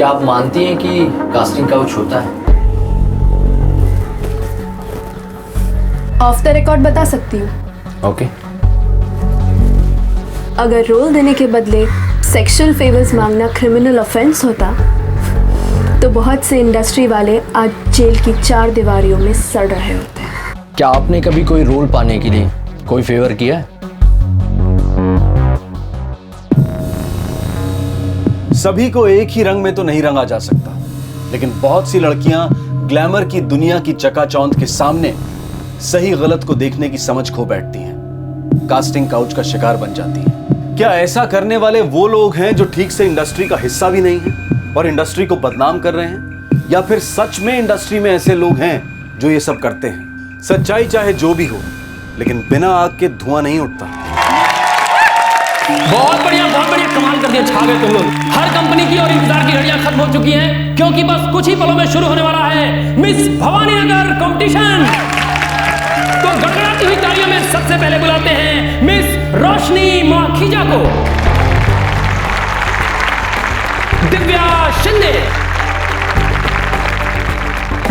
क्या आप मानती हैं कि कास्टिंग काउच होता है? ऑफ द रिकॉर्ड बता सकती हूँ। ओके। अगर रोल देने के बदले सेक्सुअल फेवर्स मांगना क्रिमिनल ऑफेंस होता तो बहुत से इंडस्ट्री वाले आज जेल की 4 दीवारियों में सड़ रहे होते। क्या आपने कभी कोई रोल पाने के लिए कोई फेवर किया है? सभी को एक ही रंग में तो नहीं रंगा जा सकता, लेकिन बहुत सी लड़कियां ग्लैमर की दुनिया की चकाचौंध के सामने सही गलत को देखने की समझ खो बैठती हैं, कास्टिंग काउच का शिकार बन जाती हैं। क्या ऐसा करने वाले वो लोग हैं जो ठीक से इंडस्ट्री का हिस्सा भी नहीं है और इंडस्ट्री को बदनाम कर रहे हैं, या फिर सच में इंडस्ट्री में ऐसे लोग हैं जो ये सब करते हैं? सच्चाई चाहे जो भी हो, लेकिन बिना आग के धुआं नहीं उठता। बहुत बढ़िया कमाल कर दिया, छा गए तुम लोग। हर कंपनी की और इंतजार की घड़ियां खत्म हो चुकी हैं, क्योंकि बस कुछ ही पलों में शुरू होने वाला है मिस भवानी नगर कंपटीशन। तो गड़गड़ाती हुई तालियों में सबसे पहले बुलाते हैं मिस रोशनी माखीजा को, दिव्या शिंदे,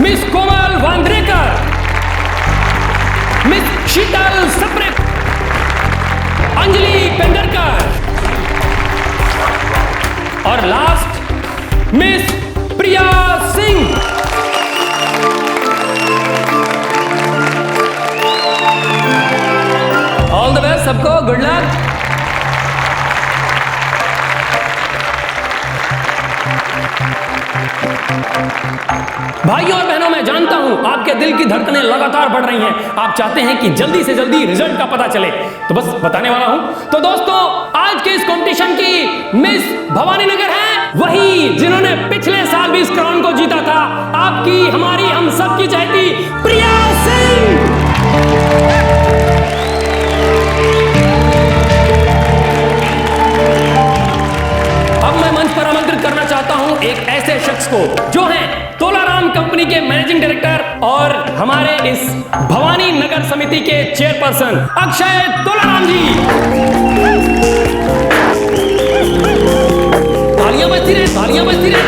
मिस कोमल वांद्रेकर, मिस शीतल सप्रे, अंजलि पेंडरकर और last miss Priya Singh. All the best सबको, गुड लक। भाइयों और बहनों, मैं जानता हूं आपके दिल की धड़कनें लगातार बढ़ रही हैं। आप चाहते हैं कि जल्दी से जल्दी रिजल्ट का पता चले, तो बस बताने वाला हूं। तो दोस्तों, आज के इस कंपटीशन की मिस भवानी नगर है वही जिन्होंने पिछले साल भी इस क्राउन को जीता था, आपकी, हमारी, हम सब की चहेती प्रिया सिंह। अब मैं मंच पर आमंत्रित करना चाहता हूं एक ऐसे शख्स को जो है तोलाराम कंपनी के मैनेजिंग डायरेक्टर और हमारे इस भवानी नगर समिति के चेयरपर्सन अक्षय तोलाराम जी। तालियां बजती रहे, तालियां बजती रहे।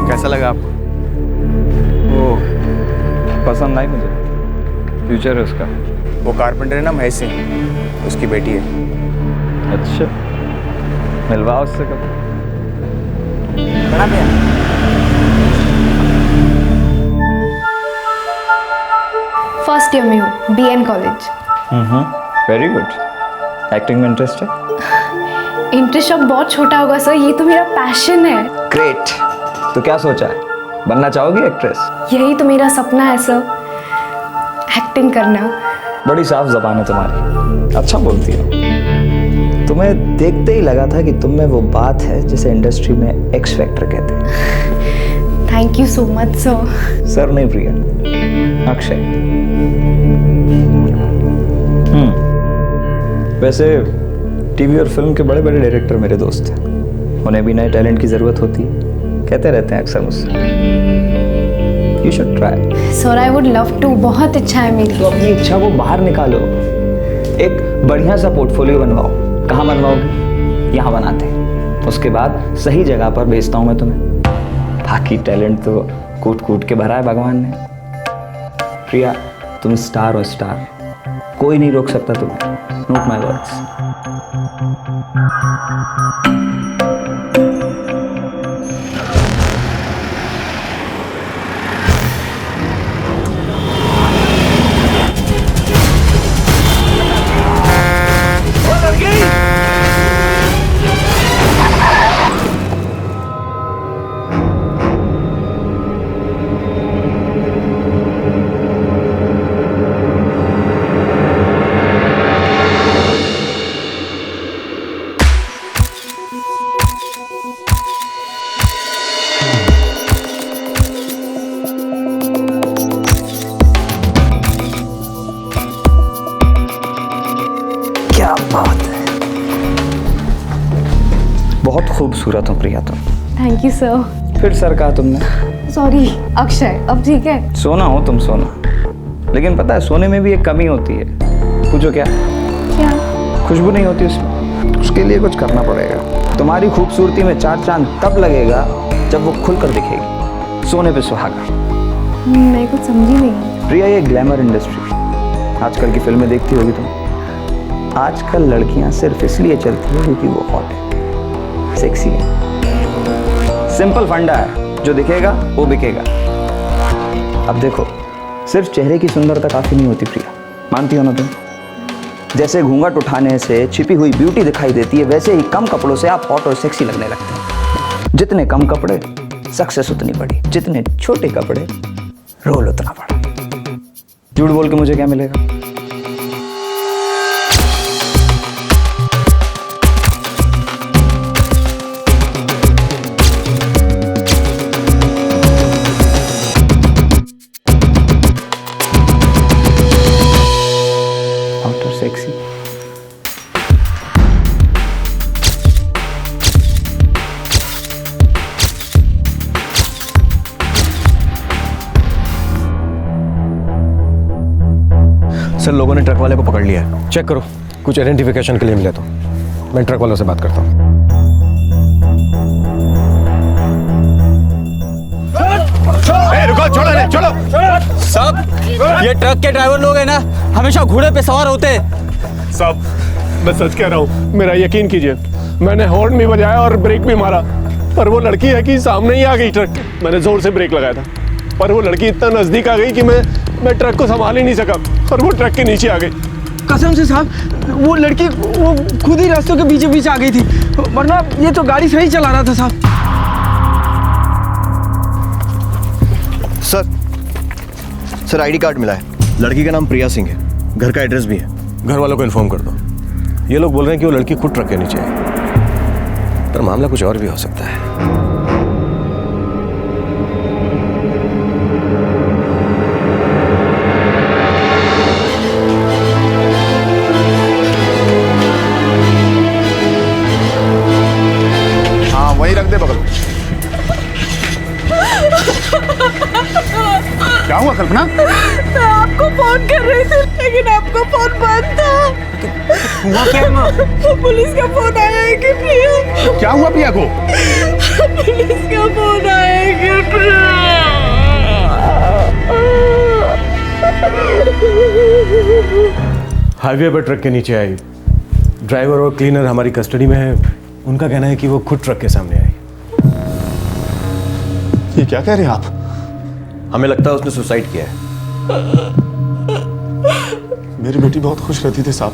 कैसा लगा आपको? वो पसंद आई मुझे, फ्यूचर है उसका। वो कारपेंटर है ना, महेश सिंह, उसकी बेटी है। अच्छा, मिलवाओ उससे कब? फर्स्ट ईयर में हूँ, BN college. Very good. Acting में इंटरेस्ट है? इंटरेस्ट अब बहुत छोटा होगा सर, ये तो मेरा पैशन है। ग्रेट। तो क्या सोचा है, बनना चाहोगी एक्ट्रेस? यही तो मेरा सपना है सर, एक्टिंग करना। बड़ी साफ जबान है तुम्हारी, अच्छा बोलती हो। तुम्हें देखते ही लगा था कि तुम में वो बात है जिसे इंडस्ट्री में एक्स फैक्टर कहते हैं। Thank you so much sir. Sir नहीं प्रिया, अक्षय। वैसे टीवी और फिल्म के बड़े बड़े डायरेक्टर मेरे दोस्त हैं, उन्हें भी नए टैलेंट की जरूरत होती है, कहते रहते हैं अक्सर मुझसे। You should try. Sir I would love to, बहुत इच्छा है मेरी। तो अपनी इच्छा को बाहर निकालो, एक बढ़िया सा पोर्टफोलियो बनवाओ। कहाँ बनवाओगे? यहाँ बनाते हैं, उसके बाद सही जगह पर भेजता हूँ मैं तुम्हें। बाकी टैलेंट तो कूट कूट के भरा है भगवान ने। प्रिया, तुम स्टार हो, स्टार, कोई नहीं रोक सकता तुम्हें। Note my words. क्या बात है, बहुत खूबसूरत हो प्रिया तुम। Thank you sir. फिर सर कहा तुमने? सॉरी अक्षय, अब ठीक है? सोना हो तुम, सोना। लेकिन पता है सोने में भी एक कमी होती है। पूछो क्या? क्या? खुशबू नहीं होती उसमें। उसके लिए कुछ करना पड़ेगा। तुम्हारी खूबसूरती में 4 चांद तब लगेगा जब वो खुलकर दिखेगी। सोने पे सुहागा। मैं कुछ समझी नहीं। प्रिया, ये ग्लैमर इंडस्ट्री, आजकल की फिल्में देखती होगी तुम। आजकल लड़कियां सिर्फ इसलिए चलती है क्योंकि वो हॉट है, सेक्सी है। सिंपल फंडा है, जो दिखेगा वो बिकेगा। अब देखो, सिर्फ चेहरे की सुंदरता काफी नहीं होती प्रिया, मानती हो ना तुम? जैसे घूंघट उठाने से छिपी हुई ब्यूटी दिखाई देती है, वैसे ही कम कपड़ों से आप हॉट और सेक्सी लगने लगते हैं। जितने कम कपड़े, सक्सेस उतनी बड़ी। जितने छोटे कपड़े, रोल उतना बड़ा। झूठ बोल के मुझे क्या मिलेगा? हॉट और सेक्सी। सर, लोगों ने ट्रक वाले को पकड़ लिया है। चेक करो, कुछ आइडेंटिफिकेशन के लिए मिले तो। मैं ट्रक वालों से बात करता हूँ। रुको, छोड़ो नहीं, छोड़ो। साहब, ये ट्रक के ड्राइवर लोग हैं ना, हमेशा घोड़े पे सवार होते हैं। साहब, मैं सच कह रहा हूँ, मेरा यकीन कीजिए। मैंने हॉर्न भी बजाया और ब्रेक भी मारा, पर वो लड़की है कि सामने ही आ गई ट्रक के। मैंने जोर से ब्रेक लगाया था, पर वो लड़की इतना नजदीक आ गई कि मैं ट्रक को संभाल ही नहीं सका और वो ट्रक के नीचे आ गई। कसम से साहब, वो लड़की वो खुद ही रास्तों के बीचों बीच आ गई थी, वरना ये तो गाड़ी सही चला रहा था साहब। सर, आईडी कार्ड मिला है। लड़की का नाम प्रिया सिंह है, घर का एड्रेस भी है। घर वालों को इन्फॉर्म कर दो। ये लोग बोल रहे हैं कि वो लड़की खुद ट्रक के नीचे है, पर मामला कुछ और भी हो सकता है। हाँ, वहीं रख दे बगल में। क्या हुआ कल्पना? मैं आपको फोन कर रही थी, लेकिन आपका फोन बंद था। हुआ क्या माँ? पुलिस का फोन आया है कि प्रिया। क्या हुआ प्रिया को? पुलिस का फोन आया है कि प्रिया। हाईवे पर ट्रक के नीचे आई। ड्राइवर और क्लीनर हमारी कस्टडी में है। उनका कहना है कि वो खुद ट्रक के सामने आई। ये क्या कह रहे हैं आप? हमें लगता है उसने सुसाइड किया है। मेरी बेटी बहुत खुश रहती थी साहब,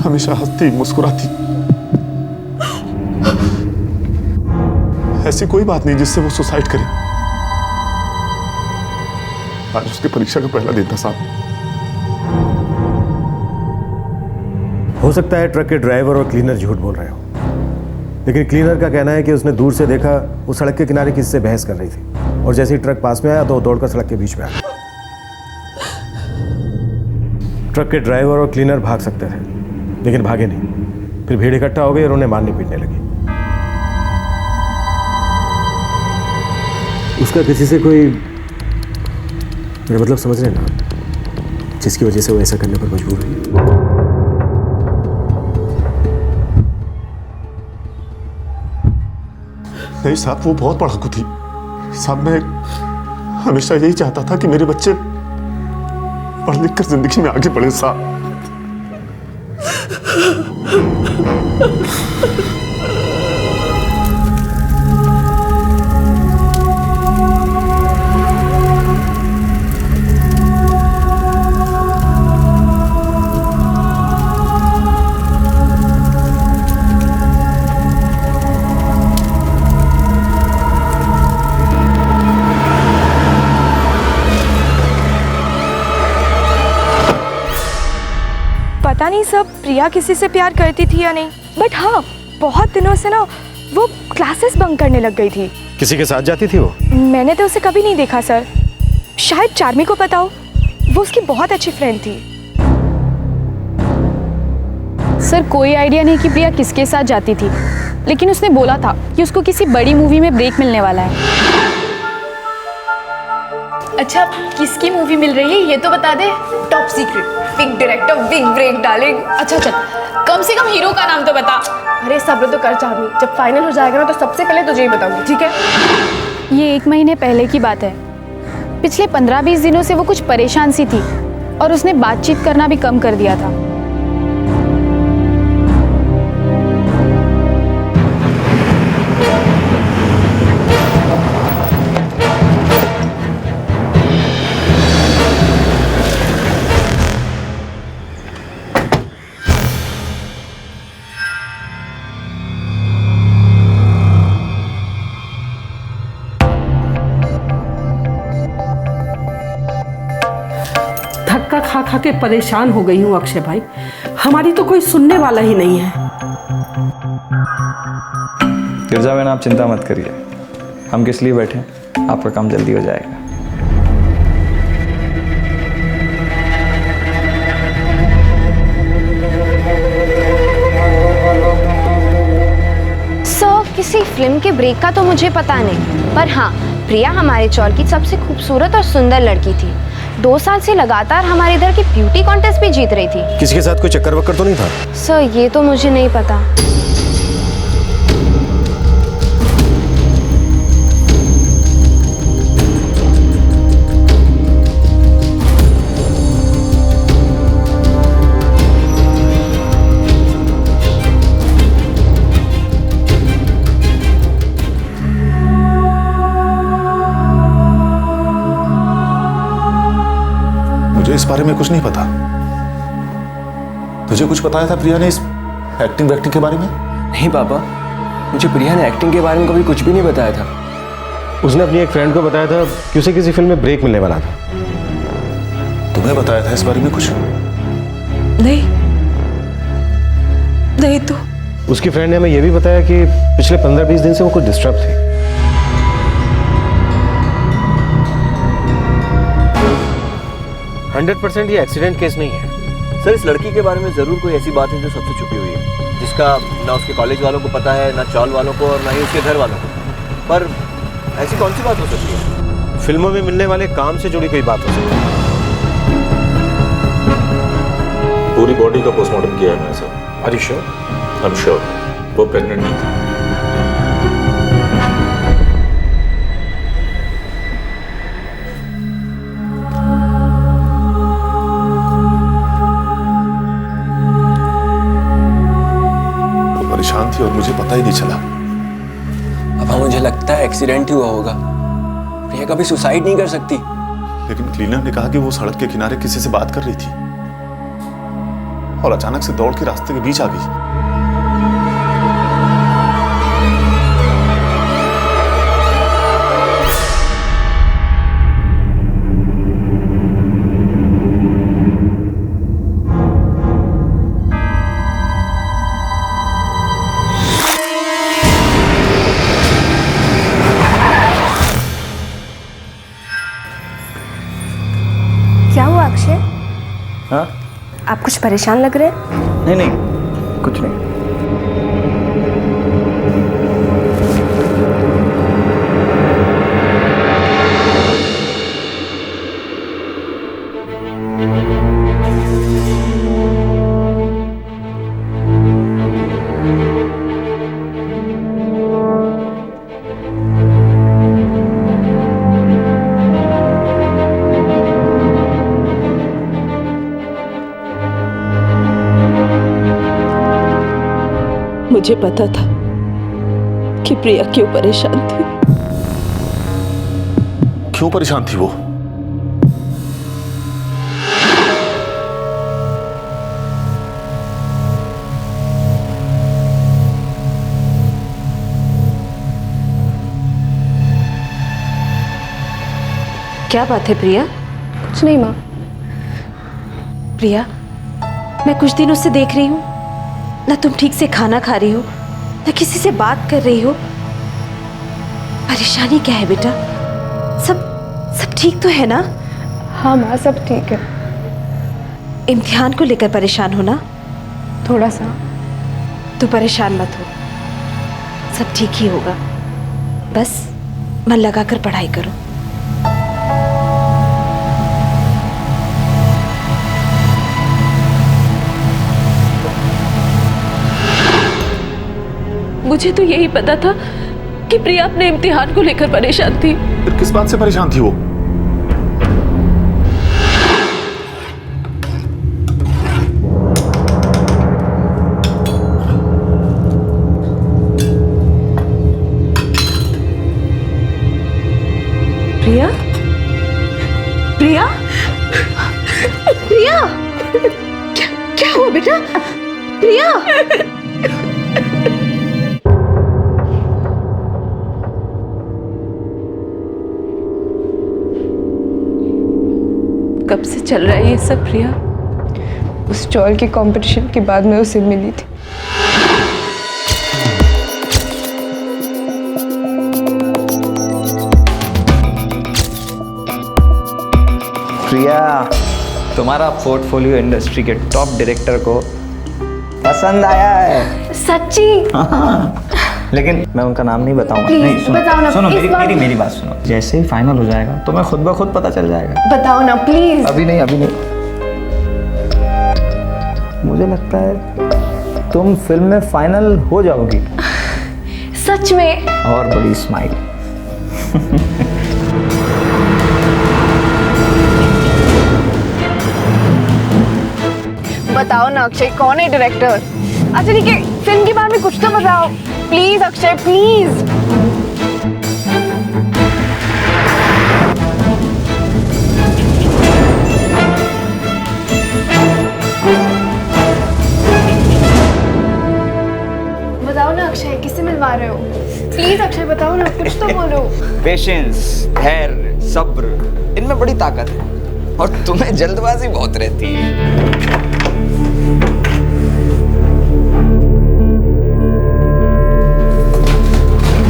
हमेशा हंसती मुस्कुराती। ऐसी कोई बात नहीं जिससे वो सुसाइड करे। आज उसकी परीक्षा का पहला दिन था साहब। हो सकता है ट्रक के ड्राइवर और क्लीनर झूठ बोल रहे हो, लेकिन क्लीनर का कहना है कि उसने दूर से देखा वो सड़क के किनारे किसी से बहस कर रही थी, और जैसे ही ट्रक पास में आया तो दौड़कर सड़क के बीच में आ गया। ट्रक के ड्राइवर और क्लीनर भाग सकते थे, लेकिन भागे नहीं। फिर भीड़ इकट्ठा हो गई और उन्हें मारने पीटने लगी। उसका किसी से कोई, मेरा मतलब समझ रहे हैं ना, जिसकी वजह से वो ऐसा करने पर मजबूर हुई। नहीं साहब, वो बहुत पढ़ाकू थी साहब। मैं हमेशा यही चाहता था कि मेरे बच्चे पढ़ लिख कर जिंदगी में आगे बढ़े साहब। पता नहीं सब प्रिया किसी से प्यार करती थी या नहीं, बट हाँ, बहुत दिनों से ना वो क्लासेस बंक करने लग गई थी। किसी के साथ जाती थी वो? मैंने तो उसे कभी नहीं देखा सर। शायद चार्मी को पता हो, वो उसकी बहुत अच्छी फ्रेंड थी। सर, कोई आइडिया नहीं कि प्रिया किसके साथ जाती थी, लेकिन उसने बोला था कि उसको किसी बड़ी मूवी में ब्रेक मिलने वाला है। अच्छा किसकी मूवी मिल रही है ये तो बता दे। Top secret, big director, big break darling. अच्छा चल, कम से कम हीरो का नाम तो बता। अरे सब्र तो कर चाहनी, जब फाइनल हो जाएगा ना तो सबसे पहले तुझे ही बताऊंगी, ठीक है? ये 1 महीने पहले की बात है। पिछले 15-20 दिनों से वो कुछ परेशान सी थी और उसने बातचीत करना भी कम कर दिया था। धक्का खा खा के परेशान हो गई हूँ अक्षय भाई, हमारी तो कोई सुनने वाला ही नहीं है। गिरजा बहन आप चिंता मत करिए, हम किस लिए बैठे हैं, आपका काम जल्दी हो जाएगा। किसी फिल्म के ब्रेक का तो मुझे पता नहीं, पर हाँ प्रिया हमारे चौर की सबसे खूबसूरत और सुंदर लड़की थी। 2 साल से लगातार हमारे इधर की ब्यूटी कॉन्टेस्ट भी जीत रही थी। किसी के साथ कोई चक्कर वक्कर तो नहीं था? सर ये तो मुझे नहीं पता। इस बारे में कुछ नहीं पता। तुझे कुछ बताया था प्रिया ने इस एक्टिंग वैक्टिंग के बारे में? नहीं पापा, मुझे प्रिया ने एक्टिंग के बारे में कभी कुछ भी नहीं बताया था। उसने अपनी एक फ्रेंड को बताया था कि उसे किसी फिल्म में ब्रेक मिलने वाला था। तुम्हें बताया था इस बारे में कुछ? नहीं तो उसकी फ्रेंड ने हमें यह भी बताया कि पिछले 15-20 दिन से वो कुछ डिस्टर्ब थे। %100% ये एक्सीडेंट केस नहीं है। सर इस लड़की के बारे में जरूर कोई ऐसी बात है जो सबसे छुपी हुई है, जिसका ना उसके कॉलेज वालों को पता है, ना चौल वालों को, और ना ही उसके घर वालों को। पर ऐसी कौन सी बात हो सकती है? फिल्मों में मिलने वाले काम से जुड़ी कोई बात हो सकती है। पूरी बॉडी का पोस्टमार्टम किया है मैंने sir. Are you sure? I am sure वो प्रेग्नेंट नहीं थी। परेशान थी और मुझे पता ही नहीं चला। अब मुझे लगता है एक्सीडेंट ही हुआ होगा। प्रिया कभी सुसाइड नहीं कर सकती। लेकिन क्लीनर ने कहा कि वो सड़क के किनारे किसी से बात कर रही थी और अचानक से दौड़ के रास्ते के बीच आ गई। क्या हुआ अक्षय? हाँ आप कुछ परेशान लग रहे हैं। नहीं नहीं कुछ नहीं। मुझे पता था कि प्रिया क्यों परेशान थी। क्यों परेशान थी वो? क्या बात है प्रिया? कुछ नहीं माँ। प्रिया मैं कुछ दिनों से देख रही हूँ, ना तुम ठीक से खाना खा रही हो, ना किसी से बात कर रही हो। परेशानी क्या है बेटा? सब ठीक तो है ना? हाँ माँ सब ठीक है। इम्तिहान को लेकर परेशान हो ना? थोड़ा सा। तो परेशान मत हो, सब ठीक ही होगा। बस मन लगाकर पढ़ाई करो। मुझे तो यही पता था कि प्रिया अपने इम्तिहान को लेकर परेशान थी। फिर किस बात से परेशान थी वो? प्रिया, प्रिया, प्रिया, क्या हुआ बेटा? प्रिया, कब से चल रहा है ये सब प्रिया? उस चॉल के कंपटीशन के बाद मैं उसे मिली थी। प्रिया, तुम्हारा पोर्टफोलियो इंडस्ट्री के टॉप डायरेक्टर को पसंद आया है। सच्ची? हाँ, लेकिन मैं उनका नाम नहीं बताऊंगा। Please, नहीं, सुनो, बताओ ना, सुनो इस बार- मेरी बात सुनो। जैसे ही फाइनल हो जाएगा तुम्हें खुद ब खुद पता चल जाएगा। बताओ ना प्लीज। अभी नहीं। मुझे लगता है तुम फिल्म में फाइनल हो जाओगी। सच में? और बड़ी स्माइल। बताओ ना अक्षय, कौन है डायरेक्टर? अच्छा ठीक है, फिल्म के बारे में कुछ तो बताओ प्लीज अक्षय, प्लीज। बताओ ना अक्षय, किससे मिलवा रहे हो? प्लीज अक्षय बताओ ना, कुछ तो बोलो। पेशेंस, धैर्य, सब्र, इनमें बड़ी ताकत है और तुम्हें जल्दबाजी बहुत रहती है।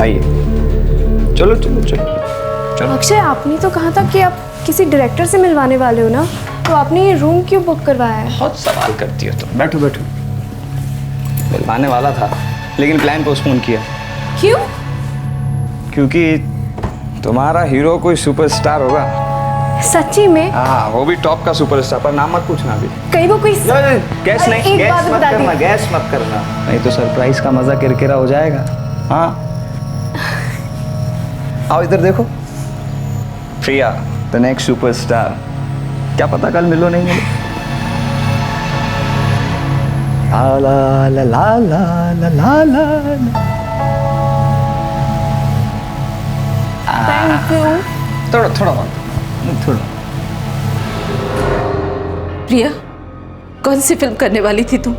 आइए, चलो। अक्षय, आपने तो कहा था कि आप किसी डायरेक्टर से मिलवाने वाले हो ना, तो आपने ये रूम क्यों बुक करवाया है? बहुत सवाल करती हो तुम। बैठो। मिलवाने वाला था लेकिन प्लान पोस्टपोन किया। क्यों? क्योंकि तुम्हारा हीरो कोई सुपरस्टार होगा। सच्ची में? हाँ, वो भी टॉप का सुपरस्टार, पर नाम मत पूछना अभी। कहीं वो कोई गैस नहीं, एक बात बता दी। गैस मत करना, नहीं तो सरप्राइज का मजा किरकिरा हो जाएगा। हाँ, आओ इधर देखो। Priya, the next superstar. क्या पता कल मिलो नहीं मिलो। ला ला ला ला ला ला ला ला। Thank you. थोड़ा। प्रिया, कौन सी फिल्म करने वाली थी तुम?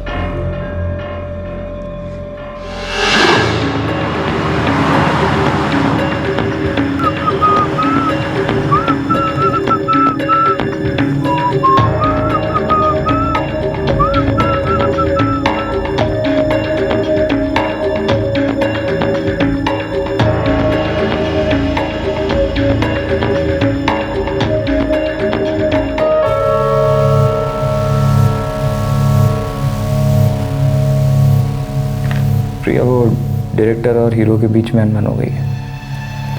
प्रिया, वो डायरेक्टर और हीरो के बीच में अनबन हो गई है।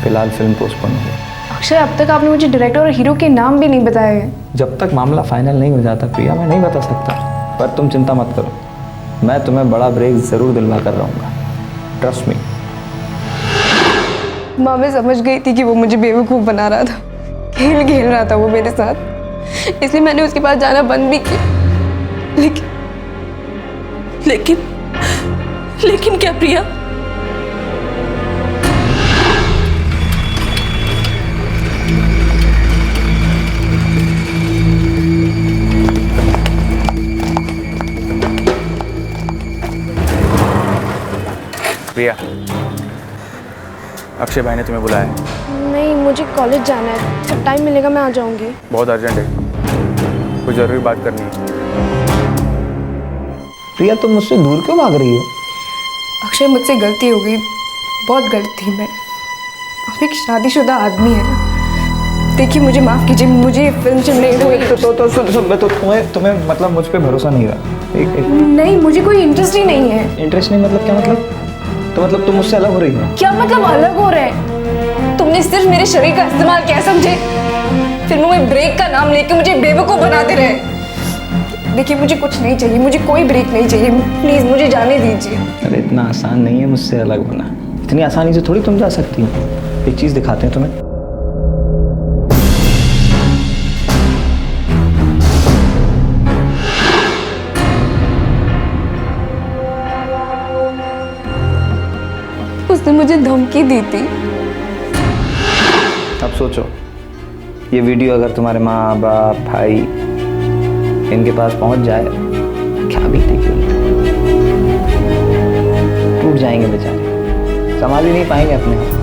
फिलहाल फिल्म पोस्टपोन हो गई। अक्षय, अब तक आपने मुझे डायरेक्टर और हीरो के नाम भी नहीं बताए। जब तक मामला फाइनल नहीं हो जाता प्रिया, मैं नहीं बता सकता। पर तुम चिंता मत करो, मैं तुम्हें बड़ा ब्रेक जरूर दिलवा कर रहूँगा। Trust me. माँ, मैं समझ गई थी कि वो मुझे बेवकूफ़ बना रहा था, खेल रहा था वो मेरे साथ, इसलिए मैंने उसके पास जाना बंद भी किया। लेकिन क्या प्रिया? प्रिया, अक्षय भाई ने तुम्हें बुलाया है। नहीं, मुझे कॉलेज जाना है, जब टाइम मिलेगा मैं आ जाऊंगी। बहुत अर्जेंट है, कोई ज़रूरी बात करनी है। प्रिया, तुम मुझसे दूर क्यों भाग रही हो? अक्षय, मुझसे गलती हो गई, बहुत गलत थी मैं। आप एक शादीशुदा आदमी है ना, देखिए मुझे माफ़ कीजिए, मुझे ये फिल्म से नहीं हुई। तो तुम्हें मतलब मुझ पे भरोसा नहीं रहा? नहीं, मुझे कोई इंटरेस्ट ही नहीं है। इंटरेस्ट नहीं मतलब क्या मतलब? तो मतलब तुम मुझसे अलग हो रही हो? क्या मतलब अलग हो रहे हैं? तुमने सिर्फ मेरे शरीर का इस्तेमाल किया, समझे? फिल्मों में ब्रेक का नाम लेके मुझे बेवकूफ़ बनाते रहे। देखिए मुझे कुछ नहीं चाहिए, मुझे कोई ब्रेक नहीं चाहिए, प्लीज़ मुझे जाने दीजिए। अरे इतना आसान नहीं है मुझसे अलग होना, इतनी आसानी से थोड़ी तुम जा सकती हो। एक चीज़ दिखाते हैं तुम्हें। उसने मुझे धमकी दी थी। अब सोचो, ये वीडियो अगर तुम्हारे माँ बाप भाई इनके पास पहुंच जाए, क्या बीतेगी? टूट जाएंगे बेचारे, संभाल ही नहीं पाएंगे अपने आप।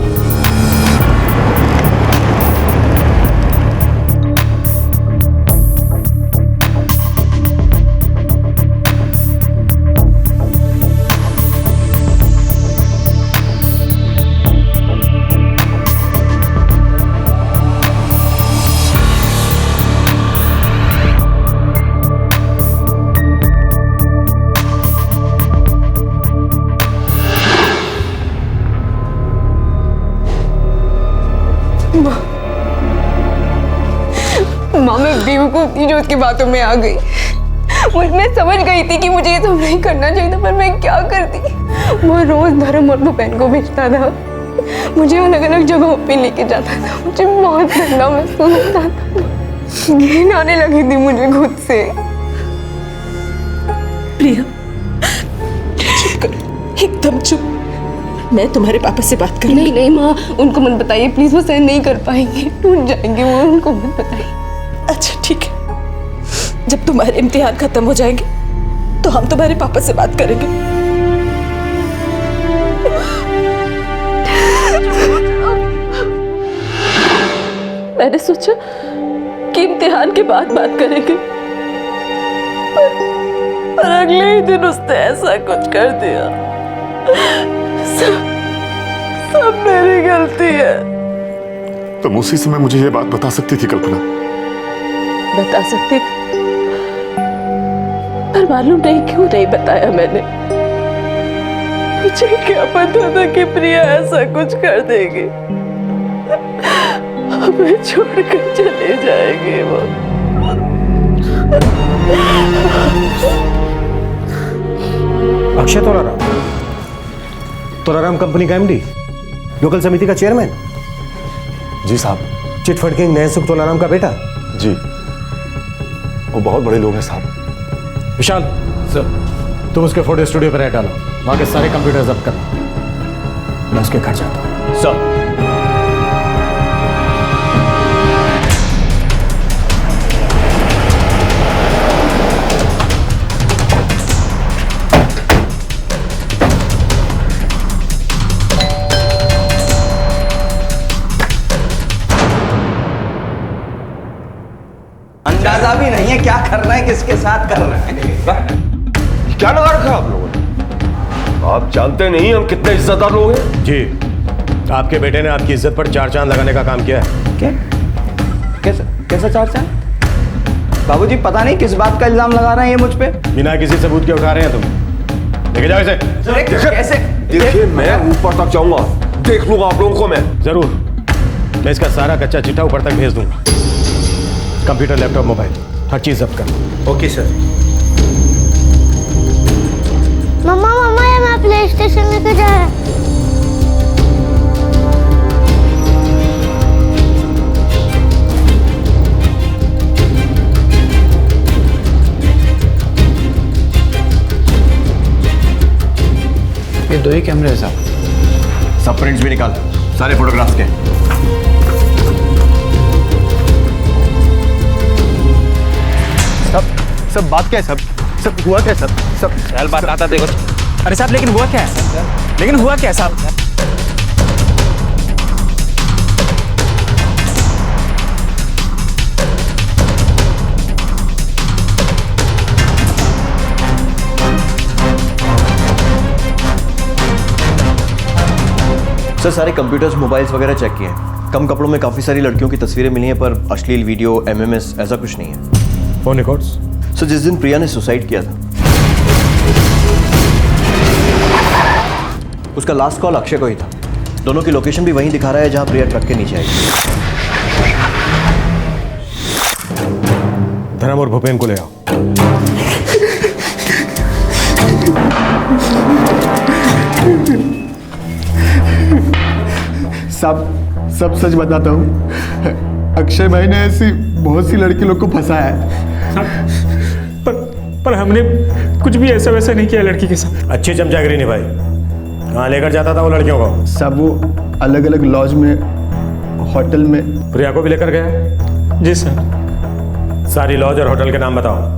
माँ मैं बेवकूफ थी जो उसकी बातों में आ गई। मैं समझ गई थी कि मुझे ये सब नहीं करना चाहिए था, पर मैं क्या करती। वो रोज धर्म और बहन को भेजता था, मुझे अलग अलग जगहों पे लेके जाता था, मुझे बहुत गंदा महसूस होता था, घिन आने लगी थी मुझे खुद से। प्रिया चुप करो, एकदम चुप। मैं तुम्हारे पापा से बात करूंगी। नहीं नहीं माँ, उनको मत बताइए प्लीज, वो सहन नहीं कर पाएंगे, टूट जाएंगे वो, उनको मत बताइए। अच्छा ठीक है, जब तुम्हारे इम्तिहान खत्म हो जाएंगे तो हम तुम्हारे पापा से बात करेंगे। मैंने सोचा कि इम्तिहान के बाद बात करेंगे, पर अगले ही दिन उसने ऐसा कुछ कर दिया। सब मेरी गलती है। तुम उसी समय मुझे ये बात बता सकती थी कल्पना। बता सकती थी, पर मालूम नहीं क्यों नहीं बताया मैंने। मुझे क्या पता था कि प्रिया ऐसा कुछ कर देगी, हमें छोड़कर चले जाएगी वो। अक्षय तोलाराम कंपनी का एमडी, लोकल समिति का चेयरमैन। जी साहब। चिटफंड किंग नयनसुख तोलाराम का बेटा। जी, वो बहुत बड़े लोग हैं साहब। विशाल सर, तुम उसके फोटो स्टूडियो पर डालो, वहां के सारे कंप्यूटर जब्त करना। मैं उसके घर जाता हूं। सर अंदाजा भी नहीं है क्या करना है, किसके साथ करना है। क्या लगा रखा आप लोगों ने? आप जानते नहीं हम कितने इज्जतदार लोग हैं। जी, आपके बेटे ने आपकी इज्जत पर चार चांद लगाने का काम किया है। क्या? कैसा चार चांद? बाबूजी पता नहीं किस बात का इल्जाम लगा रहे हैं ये मुझ पे। बिना किसी सबूत के उठा रहे हैं तुम। लेके जाओ इसे। कैसे? देखिए मैं ऊपर तक जाऊंगा, देख लूंगा आप लोगों को मैं। जरूर, मैं इसका सारा कच्चा चिट्ठा ऊपर तक भेज दूंगा। कंप्यूटर, लैपटॉप, मोबाइल, हर चीज जब्त कर। Okay sir. मम्मा ये मैं प्ले स्टेशन लेके जा रहा है। ये 2 ही कैमरे हैं साहब। सब प्रिंट्स भी निकाल, सारे फोटोग्राफ्स के। सब बात क्या है? सब हुआ क्या? सब चल बात आता देखो। अरे साहब लेकिन हुआ क्या है? लेकिन हुआ क्या साहब? सर सारे कंप्यूटर्स, मोबाइल्स वगैरह चेक किए हैं। कम कपड़ों में काफी सारी लड़कियों की तस्वीरें मिली हैं, पर अश्लील वीडियो, एमएमएस ऐसा कुछ नहीं है। Phone records? सर जिस दिन प्रिया ने सुसाइड किया था उसका लास्ट कॉल अक्षय को ही था। दोनों की लोकेशन भी वहीं दिखा रहा है जहां प्रिया ट्रक के नीचे आई। धर्म और भूपेन को ले आओ। सब सच बताता हूँ। अक्षय भाई ने ऐसी बहुत सी लड़की लोग को फंसाया है। पर हमने कुछ भी ऐसा वैसा नहीं किया लड़की के साथ। अच्छी चमचागिरी नहीं भाई। कहाँ लेकर जाता था वो लड़कियों को? सब वो अलग अलग लॉज में, होटल में। प्रिया को भी लेकर गया? जी सर। सारी लॉज और होटल के नाम बताओ।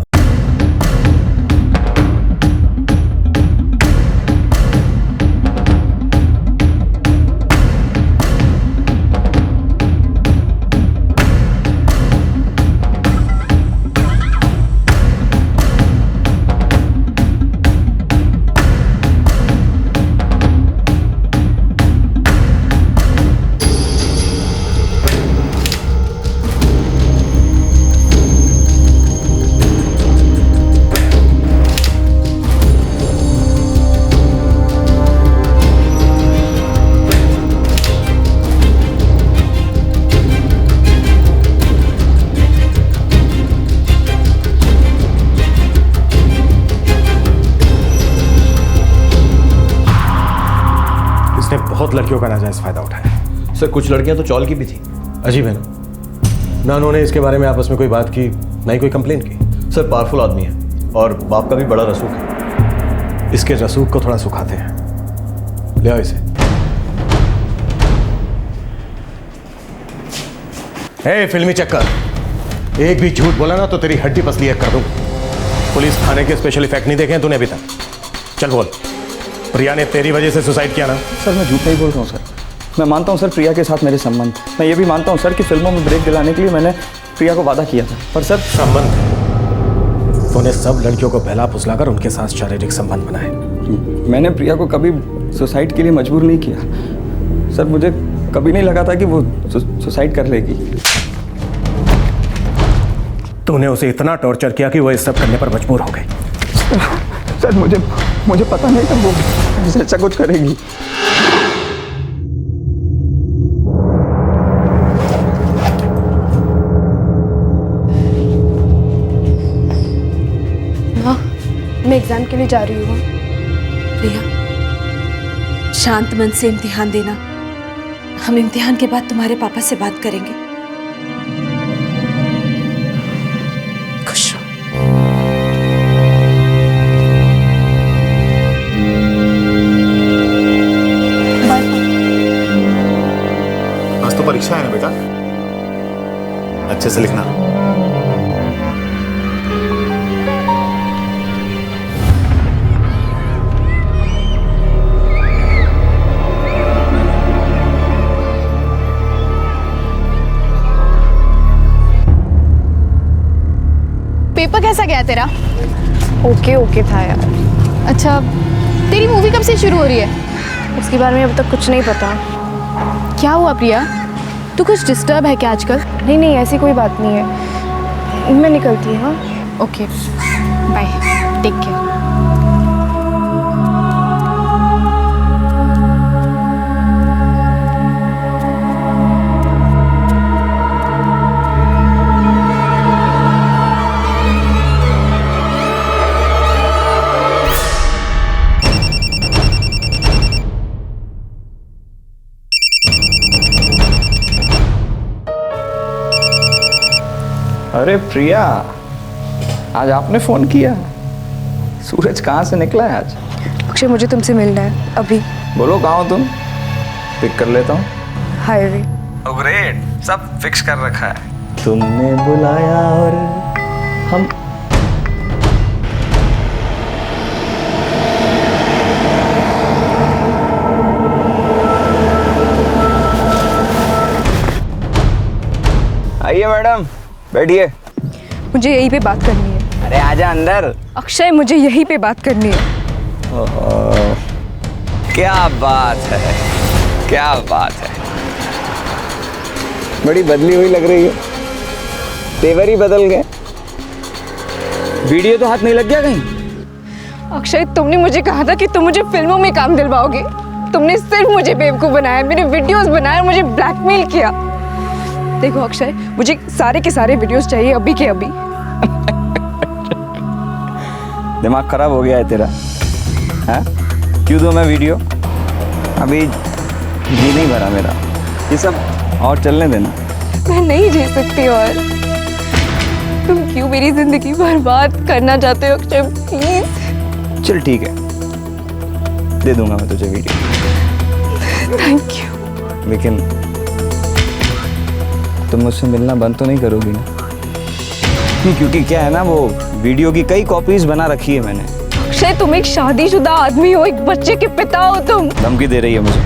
बहुत लड़कियों का नाजायज फायदा उठाया। सर कुछ लड़कियां तो चौल की भी थी। अजीब है ना? ना उन्होंने इसके बारे में आपस में कोई बात की, ना ही कोई कंप्लेन की। सर पावरफुल आदमी है और बाप का भी बड़ा रसूख है। इसके रसूख को थोड़ा सुखाते हैं। ले आओ इसे। ए फिल्मी चक्कर, एक भी झूठ बोला ना तो तेरी हड्डी पसली कर दूं। पुलिस थाने के स्पेशल इफेक्ट नहीं देखे हैं तूने अभी तक? चल बोल, प्रिया ने तेरी वजह से सुसाइड किया ना? सर मैं झूठ नहीं बोल रहा हूँ सर। मैं मानता हूँ सर प्रिया के साथ मेरे संबंध। मैं ये भी मानता हूँ सर कि फिल्मों में ब्रेक दिलाने के लिए मैंने प्रिया को वादा किया था, पर सर संबंध? तूने सब लड़कियों को बहला फुसलाकर उनके साथ शारीरिक संबंध बनाए। मैंने प्रिया को कभी सुसाइड के लिए मजबूर नहीं किया सर। मुझे कभी नहीं लगा था कि वो सुसाइड कर लेगी। तूने उसे इतना टॉर्चर किया कि वो इस सब करने पर मजबूर हो गई। सर मुझे पता नहीं था वो ऐसा कुछ करेगी। माँ, मैं एग्जाम के लिए जा रही हूँ। प्रिया, शांत मन से इम्तिहान देना। हम इम्तिहान के बाद तुम्हारे पापा से बात करेंगे। खुश रहो। आज तो परीक्षा है ना बेटा, अच्छे से लिखना। पेपर कैसा गया तेरा? ओके था यार। अच्छा, तेरी मूवी कब से शुरू हो रही है? उसके बारे में अब तक कुछ नहीं पता। क्या हुआ प्रिया? तू कुछ डिस्टर्ब है क्या आजकल? नहीं ऐसी कोई बात नहीं है। मैं निकलती हूँ। हाँ ओके बाय, टेक केयर। अरे प्रिया, आज आपने फोन किया? सूरज कहाँ से निकला है आज? अक्षय मुझे तुमसे मिलना है अभी। बोलो कहाँ हो तुम? पिक कर लेता हूँ। हाईवे। ओह ग्रेट, सब फिक्स कर रखा है। तुमने बुलाया और हम आइए मैडम, बैठिए। मुझे यहीं पे बात करनी है। अरे आजा अंदर। अक्षय मुझे यहीं पे बात करनी है। क्या बात है, क्या बात है। बड़ी बदली हुई लग रही है, तेवर ही बदल गए। वीडियो तो हाथ नहीं लग गया कहीं? अक्षय तुमने मुझे कहा था कि तुम मुझे फिल्मों में काम दिलवाओगे। तुमने सिर्फ मुझे बेवकूफ बनाया, मेरे वीडियोस बनाए और मुझे ब्लैकमेल किया। देखो अक्षय, मुझे सारे के सारे वीडियोस चाहिए अभी के अभी। दिमाग खराब हो गया है तेरा? हाँ? क्यों दूं मैं वीडियो? अभी जी नहीं भरा मेरा। ये सब और चलने देना। मैं नहीं जी सकती और तुम क्यों मेरी जिंदगी बर्बाद करना चाहते हो अक्षय? प्लीज। चल ठीक है, दे दूंगा मैं तुझे वीडियो। Thank you. लेकिन तुम मुझसे मिलना बंद तो नहीं करोगी ना? नहीं, क्योंकि क्या है ना, वो वीडियो की कई कॉपीज बना रखी है मैंने। अक्षय तुम एक शादीशुदा आदमी हो, एक बच्चे के पिता हो तुम। धमकी दे रही है मुझे?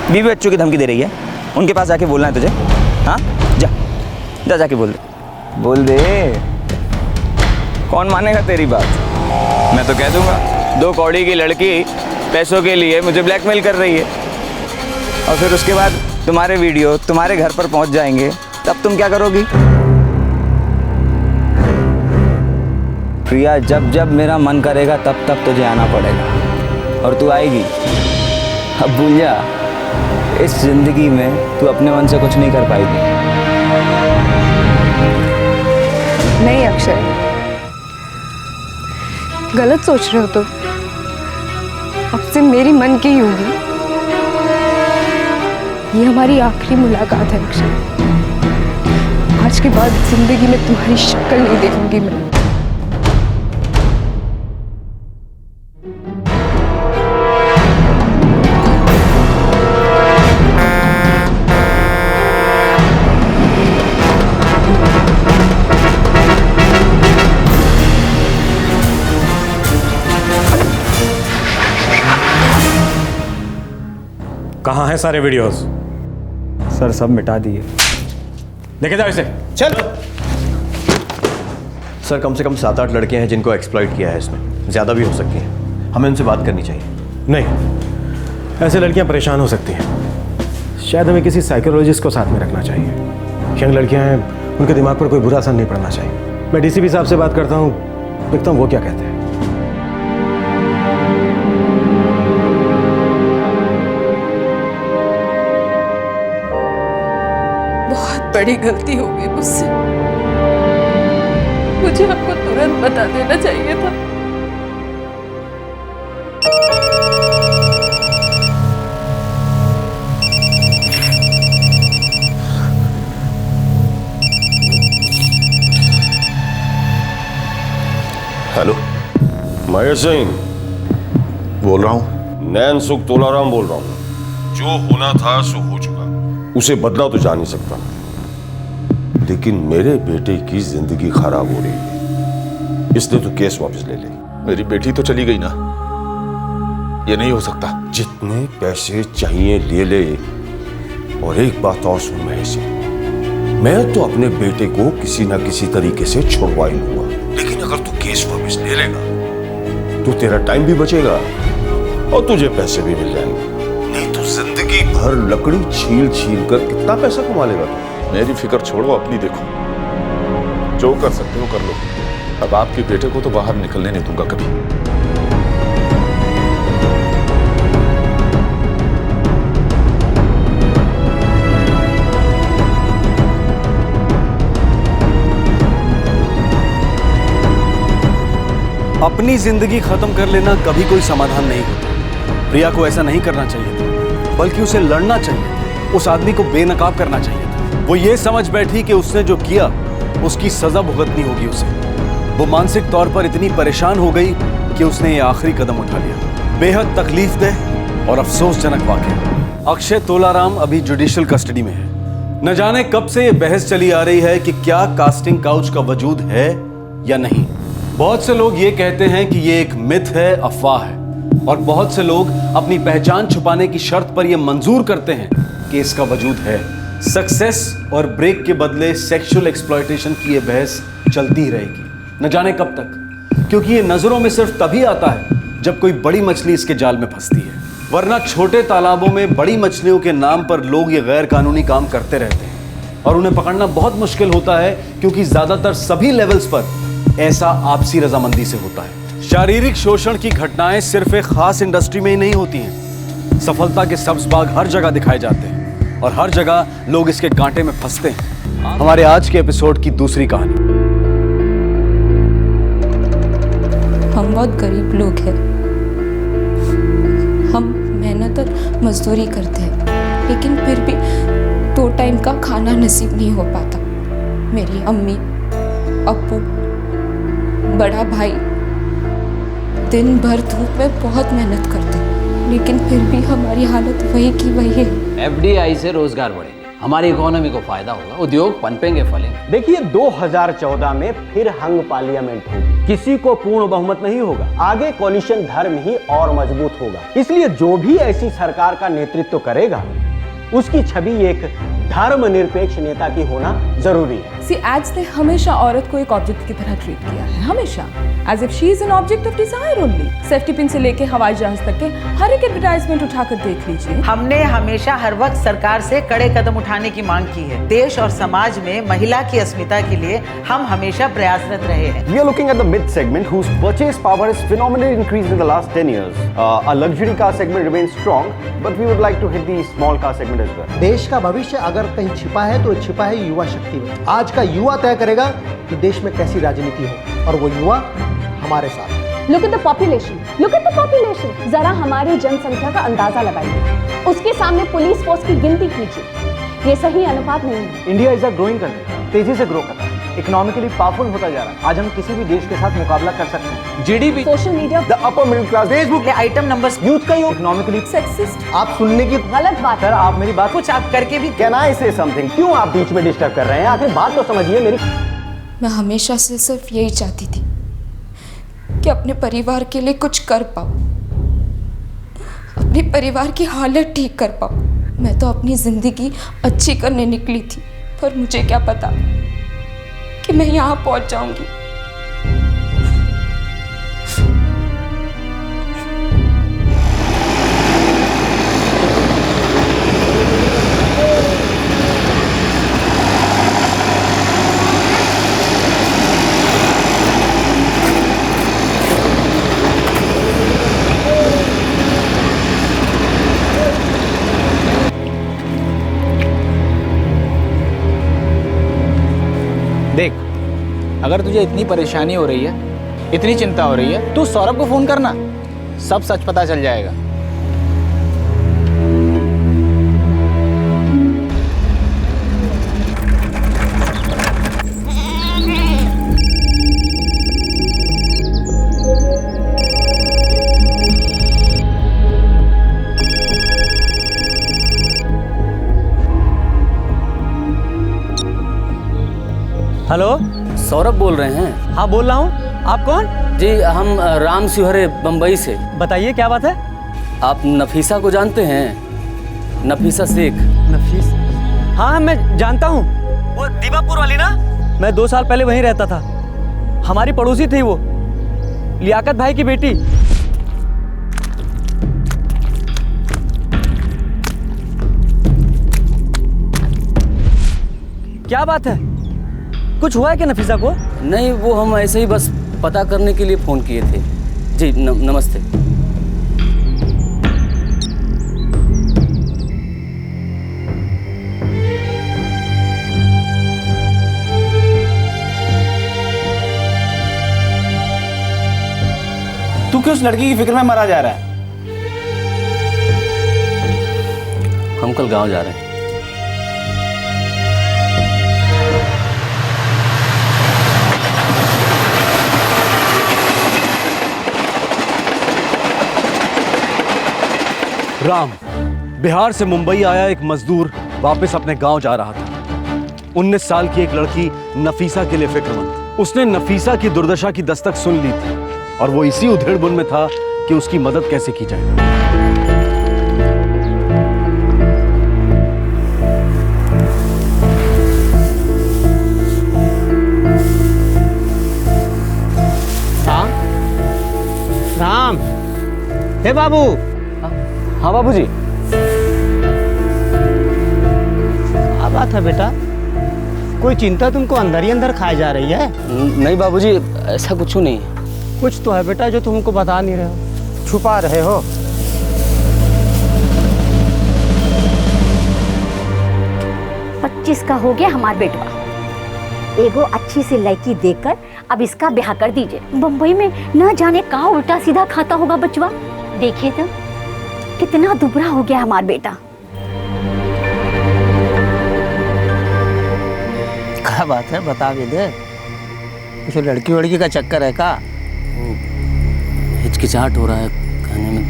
बीवी बच्चों की धमकी दे रही है? उनके पास जाके बोलना है तुझे? हाँ, जा जा जाके बोल दे, बोल दे। कौन मानेगा तेरी बात? मैं तो कह दूंगा 2 कौड़ी की लड़की पैसों के लिए मुझे ब्लैकमेल कर रही है, और फिर उसके बाद तुम्हारे वीडियो तुम्हारे घर पर पहुंच जाएंगे, तब तुम क्या करोगी? प्रिया, जब जब मेरा मन करेगा तब तब तुझे आना पड़ेगा, और तू आएगी। अब भूल जा, इस जिंदगी में तू अपने मन से कुछ नहीं कर पाएगी। नहीं अक्षय, गलत सोच रहे हो तुम। अब से मेरी मन की होगी। ये हमारी आखिरी मुलाकात है अक्षय। आज के बाद जिंदगी में तुम्हारी शक्ल नहीं देखूंगी मैं। कहाँ हैं सारे वीडियोस? सर सब मिटा दिए। लेके जाओ इसे। चल। सर कम से कम 7-8 लड़के हैं जिनको एक्सप्लॉइट किया है इसमें, ज़्यादा भी हो सकती हैं। हमें उनसे बात करनी चाहिए। नहीं, ऐसे लड़कियां परेशान हो सकती हैं। शायद हमें किसी साइकोलॉजिस्ट को साथ में रखना चाहिए। यंग लड़कियां हैं, उनके दिमाग पर कोई बुरा असर नहीं पड़ना चाहिए। मैं डीसीपी साहब से बात करता हूँ, देखता हूँ वो क्या कहते हैं। बड़ी गलती हो गई मुझसे। मुझे आपको तुरंत बता देना चाहिए था। हेलो, महेश सिंह बोल रहा हूँ। नैन सुख तोलाराम बोल रहा हूँ। जो होना था सो हो चुका, उसे बदला तो जा नहीं सकता, लेकिन मेरे बेटे की जिंदगी खराब हो रही है। इसने तो केस वापस ले ले। मेरी बेटी तो चली गई ना, ये नहीं हो सकता। जितने पैसे चाहिए ले ले। और एक बात और सुन महेश, मैं तो अपने बेटे को किसी ना किसी तरीके से छुड़वा ही लूंगा, लेकिन अगर तू केस वापस ले लेगा तो तेरा टाइम भी बचेगा और तुझे पैसे भी मिल जाएंगे। नहीं तो जिंदगी भर लकड़ी छील छील कर कितना पैसा कमा लेगा तू? मेरी फिक्र छोड़ो, अपनी देखो। जो कर सकते हो कर लो। अब आपके बेटे को तो बाहर निकलने नहीं दूंगा कभी। अपनी जिंदगी खत्म कर लेना कभी कोई समाधान नहीं होता। प्रिया को ऐसा नहीं करना चाहिए था, बल्कि उसे लड़ना चाहिए। उस आदमी को बेनकाब करना चाहिए था। वो ये समझ बैठी कि उसने जो किया उसकी सजा भुगतनी होगी उसे। वो मानसिक तौर पर इतनी परेशान हो गई कि उसने ये आखिरी कदम उठा लिया। बेहद तकलीफदेह और अफसोसजनक वाकया। अक्षय तोलाराम अभी जुडिशियल कस्टडी में है। न जाने कब से ये बहस चली आ रही है कि क्या कास्टिंग काउच का वजूद है या नहीं। बहुत से लोग ये कहते हैं कि ये एक मिथ है, अफवाह है, और बहुत से लोग अपनी पहचान छुपाने की शर्त पर यह मंजूर करते हैं कि इसका वजूद है। सक्सेस और ब्रेक के बदले सेक्सुअल एक्सप्लॉयटेशन की यह बहस चलती ही रहेगी, न जाने कब तक, क्योंकि ये नजरों में सिर्फ तभी आता है जब कोई बड़ी मछली इसके जाल में फंसती है। वरना छोटे तालाबों में बड़ी मछलियों के नाम पर लोग ये गैर कानूनी काम करते रहते हैं और उन्हें पकड़ना बहुत मुश्किल होता है, क्योंकि ज्यादातर सभी लेवल्स पर ऐसा आपसी रजामंदी से होता है। शारीरिक शोषण की घटनाएं सिर्फ एक खास इंडस्ट्री में ही नहीं होती हैं। सफलता के सब्ज बाग हर जगह दिखाए जाते हैं और हर जगह लोग इसके कांटे में फंसते हैं। हमारे आज के एपिसोड की दूसरी कहानी। हम बहुत गरीब लोग हैं। हम मेहनत और मजदूरी करते हैं। लेकिन फिर भी 2 टाइम का खाना नसीब नहीं हो पाता। मेरी अम्मी, अप्पू, बड़ा भाई दिन भर धूप में बहुत मेहनत करते, लेकिन फिर भी हमारी हालत वही की वही है। FDI से रोजगार बढ़ेंगे, हमारी इकोनॉमी को फायदा होगा, उद्योग पनपेंगे फलेंगे। देखिए 2014 में फिर हंग पार्लियामेंट होगी, किसी को पूर्ण बहुमत नहीं होगा, आगे कोलिशन धर्म ही और मजबूत होगा। इसलिए जो भी ऐसी सरकार का नेतृत्व करेगा उसकी छवि एक धर्मनिरपेक्ष नेता की होना जरूरी है। सी एड्स ने हमेशा औरत को एक ऑब्जेक्ट की तरह ट्रीट किया है, हमेशा as if she is an object of desire only. Safety pin से लेके हवाई जहाज तक के हर एक एडवर्टाइजमेंट उठाकर देख लीजिए। हमने हमेशा हर वक्त सरकार से कड़े कदम उठाने की मांग की है। देश और समाज में महिला की अस्मिता के लिए हम हमेशा प्रयासरत रहे हैं। We are looking at the mid segment whose purchase power has phenomenally increased in the last 10 years. Our luxury car segment remains strong, but we would like to hit the small car segment as well. देश का भविष्य अगर कहीं छिपा है तो छिपा है युवा शक्ति में। आज का युवा तय करेगा कि देश में कैसी राजनीति हो, और वो युवा हमारे साथ। Look at the population. Look at the population. जरा हमारी जनसंख्या का अंदाजा लगाइए, उसके सामने पुलिस फोर्स की गिनती कीजिए, ये सही अनुपात नहीं है। India is a growing country, तेजी से ग्रो कर रहा है, इकोनॉमिकली पावरफुल होता जा रहा है। आज हम किसी भी देश के साथ मुकाबला कर सकते हैं। GDP, social media, The upper middle class, Facebook item numbers, youth का योग, इकोनॉमिकली सेक्सिस्ट। आप सुनने की गलत बात। सर आप मेरी बात कुछ आप करके भी Can I say something? क्यों आप बीच में डिस्टर्ब कर रहे हैं? आखिर बात तो समझिए मेरी। मैं हमेशा से सिर्फ यही चाहती थी कि अपने परिवार के लिए कुछ कर पाऊँ, अपने परिवार की हालत ठीक कर पाऊँ। मैं तो अपनी ज़िंदगी अच्छी करने निकली थी, पर मुझे क्या पता कि मैं यहाँ पहुँच जाऊँगी। देख, अगर तुझे इतनी परेशानी हो रही है, इतनी चिंता हो रही है, तो सौरभ को फोन करना, सब सच पता चल जाएगा। हेलो, सौरभ बोल रहे हैं? हाँ बोल रहा हूँ। आप कौन? जी हम राम शिवहरे बम्बई से। बताइए क्या बात है? आप नफीसा को जानते हैं? नफीसा शेख। नफीस? हाँ मैं जानता हूँ, वो दीवापुर वाली ना। मैं 2 साल पहले वहीं रहता था, हमारी पड़ोसी थी वो, लियाकत भाई की बेटी। क्या बात है, कुछ हुआ है क्या नफीसा को? नहीं, वो हम ऐसे ही बस पता करने के लिए फ़ोन किए थे। जी नमस्ते। तू क्यों उस लड़की की फिक्र में मरा जा रहा है? हम कल गांव जा रहे हैं। राम, बिहार से मुंबई आया एक मजदूर वापस अपने गांव जा रहा था। 19 साल की एक लड़की नफीसा के लिए फिक्रमंद। उसने नफीसा की दुर्दशा की दस्तक सुन ली थी और वो इसी उधेड़बुन में था कि उसकी मदद कैसे की जाए। राम, हे बाबू। हाँ बाबूजी। क्या बात है बेटा, कोई चिंता तुमको अंदर ही अंदर खाए जा रही है? नहीं बाबूजी, ऐसा कुछ नहीं है। कुछ तो है बेटा जो तुमको बता नहीं रहे हो, छुपा रहे हो। 25 का हो गया हमार बेटवा, एगो अच्छी सी लड़की देखकर अब इसका ब्याह कर दीजिए। बम्बई में न जाने कहाँ उल्टा सीधा खाता होगा बचवा। देखिए तो कितना दुबरा हो गया हमार बेटा। क्या बात है, बता भी दे। कुछ लड़की वड़की का चक्कर है का? हिचकिचाहट हो रहा है कहने में।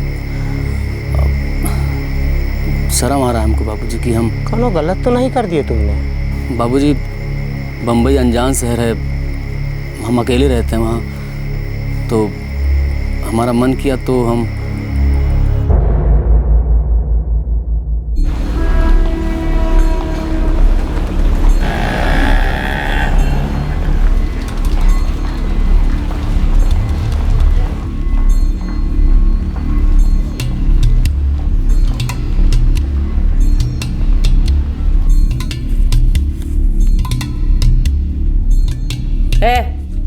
शर्म आ रहा है हमको बाबूजी कि हम कोनो गलत तो नहीं कर दिए तुमने? बाबूजी, बम्बई अनजान शहर है, हम अकेले रहते हैं वहाँ, तो हमारा मन किया तो हम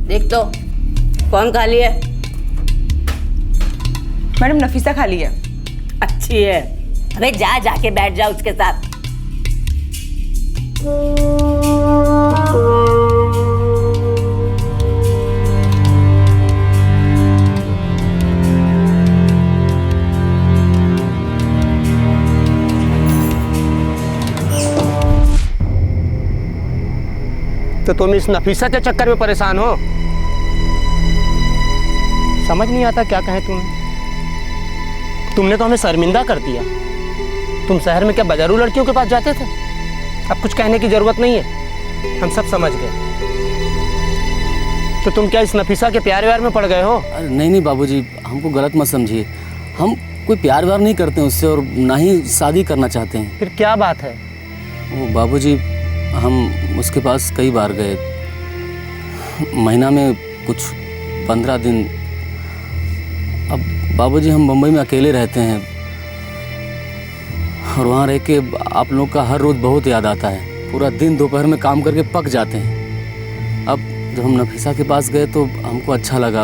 देख तो कौन खाली है? मैडम नफीसा खाली है। अच्छी है। अबे जा जाके बैठ जा उसके साथ। तो तुम इस नफीसा के चक्कर में परेशान हो? समझ नहीं आता क्या कहें तुम्हें। तुमने तो हमें शर्मिंदा कर दिया। तुम शहर में क्या बजारू लड़कियों के पास जाते थे? अब कुछ कहने की जरूरत नहीं है, हम सब समझ गए। तो तुम क्या इस नफीसा के प्यार व्यार में पड़ गए हो? अरे नहीं बाबूजी, हमको गलत मत समझिए। हम कोई प्यार व्यार नहीं करते हैं उससे, और ना ही शादी करना चाहते हैं। फिर क्या बात है? वो बाबूजी, हम उसके पास कई बार गए, महीना में कुछ 15 दिन। अब बाबूजी, हम मुंबई में अकेले रहते हैं और वहाँ रह के आप लोगों का हर रोज़ बहुत याद आता है। पूरा दिन दोपहर में काम करके पक जाते हैं। अब जब हम नफीसा के पास गए तो हमको अच्छा लगा,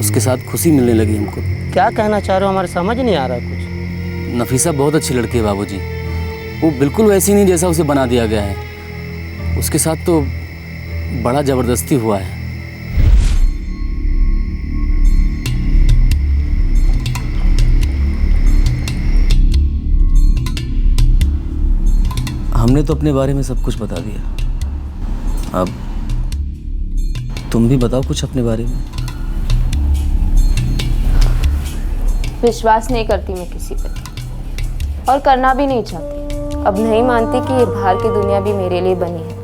उसके साथ खुशी मिलने लगी हमको। क्या कहना चाह रहे हो? हमारे समझ नहीं आ रहा कुछ। नफीसा बहुत अच्छी लड़की है बाबूजी, वो बिल्कुल वैसी नहीं जैसा उसे बना दिया गया है। उसके साथ तो बड़ा ज़बरदस्ती हुआ है। हमने तो अपने बारे में सब कुछ बता दिया, अब तुम भी बताओ कुछ अपने बारे में। विश्वास नहीं करती मैं किसी पे, और करना भी नहीं चाहती। अब नहीं मानती कि ये बाहर की दुनिया भी मेरे लिए बनी है।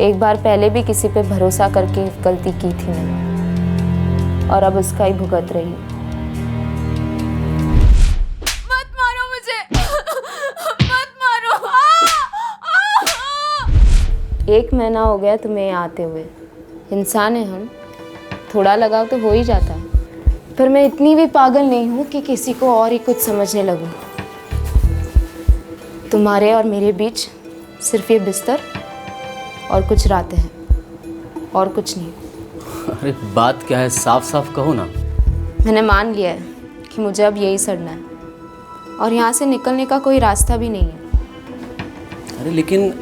एक बार पहले भी किसी पे भरोसा करके गलती की थी मैंने, और अब उसका ही भुगत रही हूँ। मत मारो मुझे, मत मारो। 1 महीना हो गया तुम्हें यहाँ आते हुए। इंसान है हम, थोड़ा लगाव तो हो ही जाता है। पर मैं इतनी भी पागल नहीं हूँ कि किसी को और ही कुछ समझने लगूँ। तुम्हारे और मेरे बीच सिर्फ ये बिस्तर और कुछ रातें हैं, और कुछ नहीं। अरे बात क्या है, साफ साफ कहो ना। मैंने मान लिया है कि मुझे अब यही सड़ना है, और यहाँ से निकलने का कोई रास्ता भी नहीं है। अरे लेकिन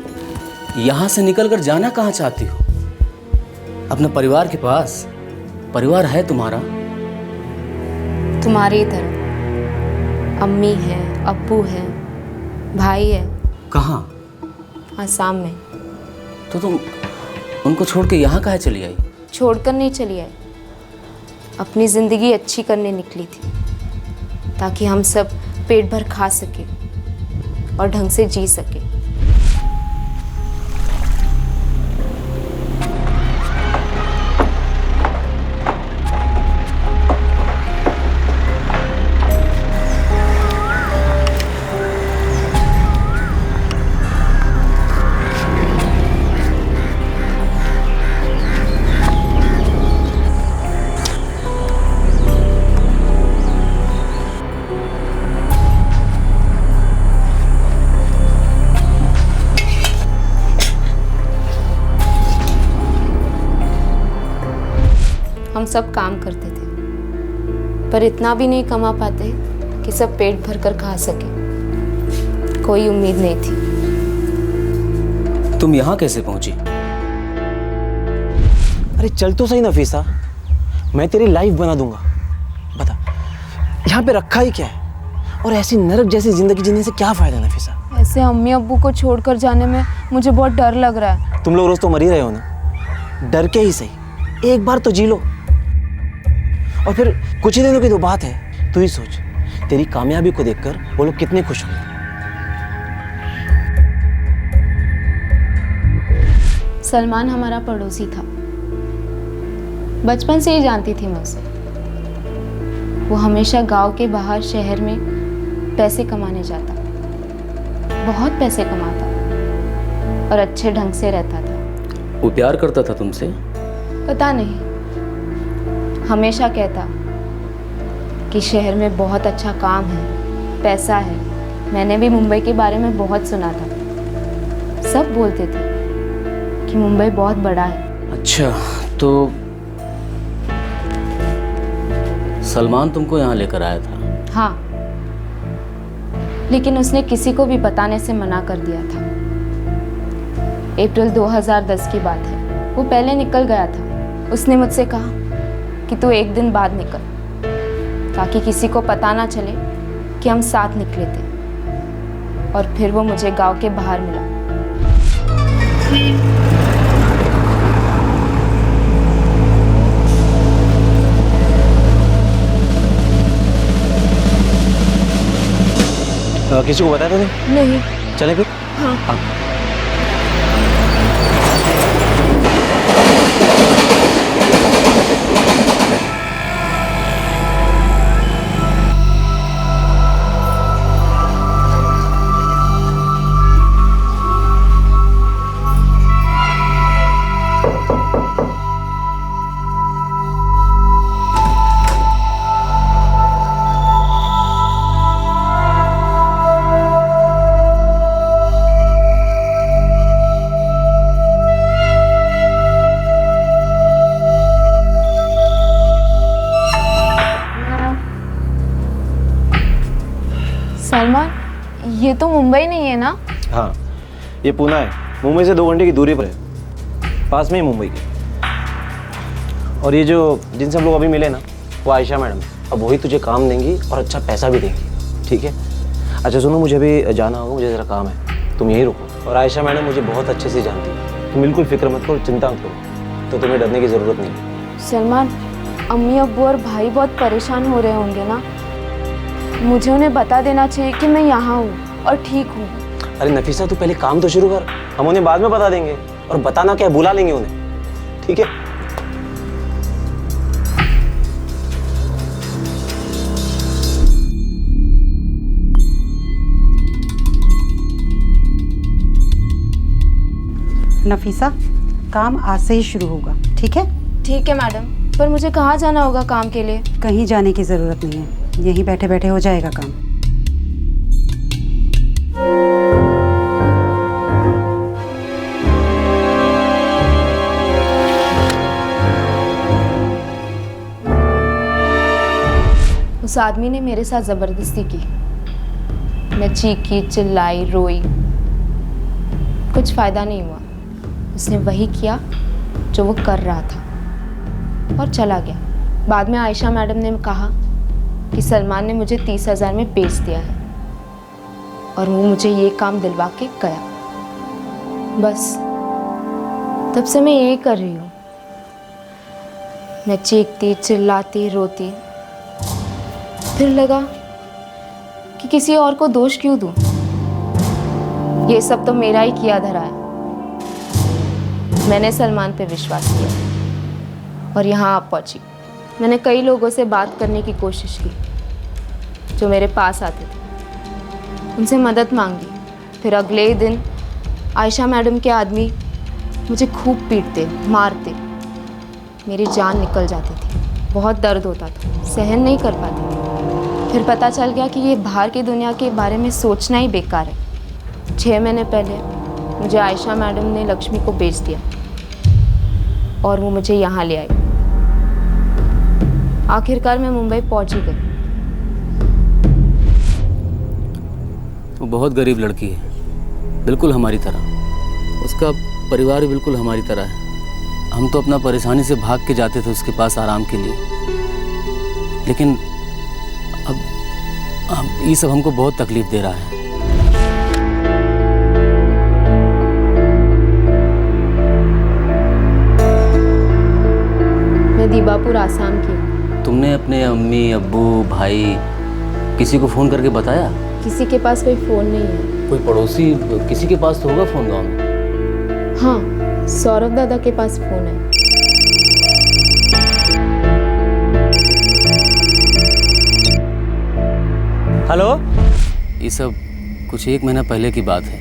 यहाँ से निकलकर जाना कहाँ चाहती हो? अपने परिवार के पास। परिवार है तुम्हारा। तुम्हारी तरह अम्मी है, अब्बू है, भाई है। कहाँ? आसाम में। तो तुम उनको छोड़ के यहाँ काहे चली आई? छोड़कर नहीं चली आई, अपनी ज़िंदगी अच्छी करने निकली थी, ताकि हम सब पेट भर खा सके और ढंग से जी सके। हम सब काम करते थे, पर इतना भी नहीं कमा पाते कि सब पेट भर कर खा सके। कोई उम्मीद नहीं थी। तुम यहाँ कैसे पहुंची? अरे चल तो सही नफीसा, मैं तेरी लाइफ बना दूंगा। बता, यहाँ पे रखा ही क्या है, और ऐसी नरक जैसी जिंदगी जीने से क्या फायदा नफीसा? ऐसे अम्मी अब्बू को छोड़कर जाने में मुझे बहुत डर लग रहा है। तुम लोग रोज तो मर ही रहे हो ना, डर के ही सही एक बार तो जी लो। और फिर कुछ ही दिनों की तो बात है, तू ही सोच तेरी कामयाबी को देखकर वो लोग कितने खुश होंगे। सलमान हमारा पड़ोसी था, बचपन से ही जानती थी मैं उसे। वो हमेशा गांव के बाहर शहर में पैसे कमाने जाता, बहुत पैसे कमाता और अच्छे ढंग से रहता था। वो प्यार करता था तुमसे? पता नहीं, हमेशा कहता कि शहर में बहुत अच्छा काम है, पैसा है। मैंने भी मुंबई के बारे में बहुत सुना था, सब बोलते थे कि मुंबई बहुत बड़ा है। अच्छा, तो सलमान तुमको यहाँ लेकर आया था? हाँ, लेकिन उसने किसी को भी बताने से मना कर दिया था। अप्रैल 2010 की बात है, वो पहले निकल गया था। उसने मुझसे कहा कि तू एक दिन बाद निकल, ताकि किसी को पता ना चले कि हम साथ निकले थे। और फिर वो मुझे गांव के बाहर मिला। किसी को बताया तो नहीं? चले फिर। हाँ। सलमान, ये तो मुंबई नहीं है ना? हाँ, ये पूना है। मुंबई से 2 घंटे की दूरी पर है, पास में ही मुंबई के। और ये जो जिनसे हम लोग अभी मिले ना, वो आयशा मैडम। अब वही तुझे काम देंगी और अच्छा पैसा भी देंगी, ठीक है? अच्छा सुनो, मुझे अभी जाना होगा, मुझे ज़रा काम है, तुम यहीं रुको। और आयशा मैडम मुझे बहुत अच्छे से जानती है, तुम बिल्कुल फिक्र मत करो, चिंता मत करो, तो तुम्हें डरने की ज़रूरत नहीं। सलमान, अम्मी अब्बू और भाई बहुत परेशान हो रहे होंगे ना? मुझे उन्हें बता देना चाहिए कि मैं यहाँ हूँ और ठीक हूँ। अरे नफीसा, तू पहले काम तो शुरू कर, हम उन्हें बाद में बता देंगे। और बताना क्या, बुला लेंगे उन्हें, ठीक है? नफीसा, काम आज से ही शुरू होगा, ठीक है? ठीक है मैडम, पर मुझे कहाँ जाना होगा काम के लिए? कहीं जाने की ज़रूरत नहीं है, यहीं बैठे बैठे हो जाएगा काम। उस आदमी ने मेरे साथ ज़बरदस्ती की। मैं चीखी, चिल्लाई, रोई, कुछ फ़ायदा नहीं हुआ। उसने वही किया जो वो कर रहा था और चला गया। बाद में आयशा मैडम ने कहा कि सलमान ने मुझे 30,000 में बेच दिया है और वो मुझे ये काम दिलवा के गया। बस तब से मैं यही कर रही हूँ। मैं चीखती, चिल्लाती, रोती, फिर लगा कि किसी और को दोष क्यों दूँ। ये सब तो मेरा ही किया धरा है। मैंने सलमान पे विश्वास किया और यहाँ आप पहुँची। मैंने कई लोगों से बात करने की कोशिश की जो मेरे पास आते थे, उनसे मदद मांगी। फिर अगले ही दिन आयशा मैडम के आदमी मुझे खूब पीटते, मारते, मेरी जान निकल जाती थी। बहुत दर्द होता था, सहन नहीं कर पाती। फिर पता चल गया कि ये बाहर की दुनिया के बारे में सोचना ही बेकार है। 6 महीने पहले मुझे आयशा मैडम ने लक्ष्मी को बेच दिया और वो मुझे यहाँ ले आई। आखिरकार मैं मुंबई पहुँच ही गई। वो बहुत गरीब लड़की है, बिल्कुल हमारी तरह। उसका परिवार भी बिल्कुल हमारी तरह है। हम तो अपना परेशानी से भाग के जाते थे उसके पास आराम के लिए, लेकिन अब ये सब हमको बहुत तकलीफ दे रहा है। मैं दीबापुर आसाम की हूँ। तुमने अपने अम्मी अब्बू भाई किसी को फ़ोन करके बताया? किसी के पास कोई फ़ोन नहीं है। कोई पड़ोसी किसी के पास तो होगा फ़ोन गाँव में? हाँ, सौरभ दादा के पास फ़ोन है। हेलो। ये सब कुछ 1 महीना पहले की बात है।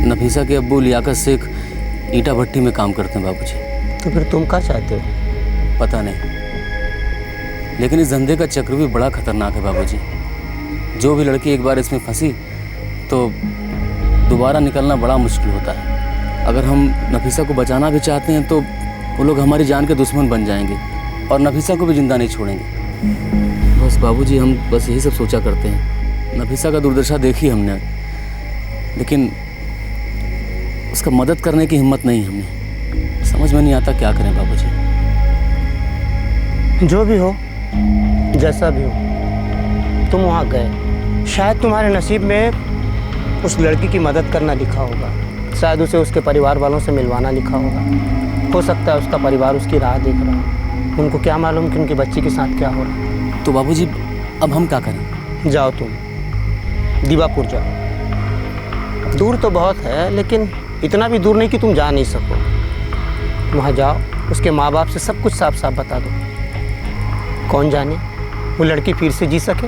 नफीसा के अब्बू लियाकत शेख ईटा भट्टी में काम करते हैं बाबूजी। तो फिर तुम क्या चाहते हो? पता नहीं, लेकिन इस धंधे का चक्र भी बड़ा खतरनाक है बाबूजी। जो भी लड़की एक बार इसमें फंसी तो दोबारा निकलना बड़ा मुश्किल होता है। अगर हम नफीसा को बचाना भी चाहते हैं तो वो लोग हमारी जान के दुश्मन बन जाएंगे और नफीसा को भी जिंदा नहीं छोड़ेंगे। बस बाबूजी, हम बस यही सब सोचा करते हैं। नफीसा का दुर्दशा देखी हमने, लेकिन उसका मदद करने की हिम्मत नहीं हमने। समझ में नहीं आता क्या करें बाबूजी। जो भी हो, जैसा भी हो, तुम वहाँ गए। शायद तुम्हारे नसीब में उस लड़की की मदद करना लिखा होगा, शायद उसे उसके परिवार वालों से मिलवाना लिखा होगा। हो सकता है उसका परिवार उसकी राह देख रहा हो। उनको क्या मालूम कि उनकी बच्ची के साथ क्या हो रहा है। तो बाबूजी, अब हम क्या करें? जाओ, तुम दीबापुर जाओ। दूर तो बहुत है, लेकिन इतना भी दूर नहीं कि तुम जा नहीं सको। वहाँ जाओ, उसके माँ बाप से सब कुछ साफ साफ बता दो। कौन जाने वो लड़की फिर से जी सके।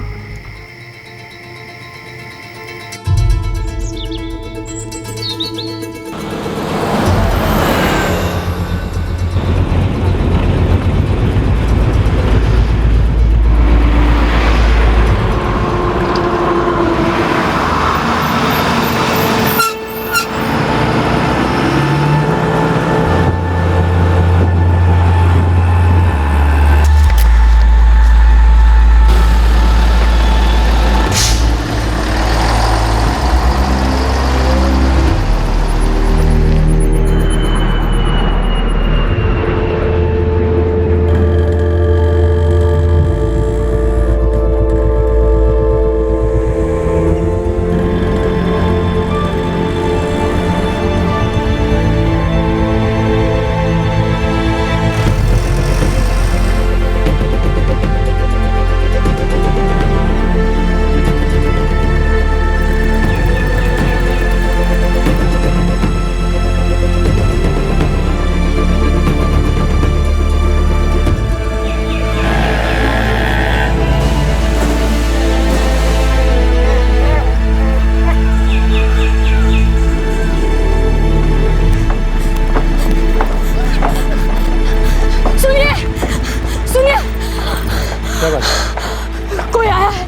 कोई आया है,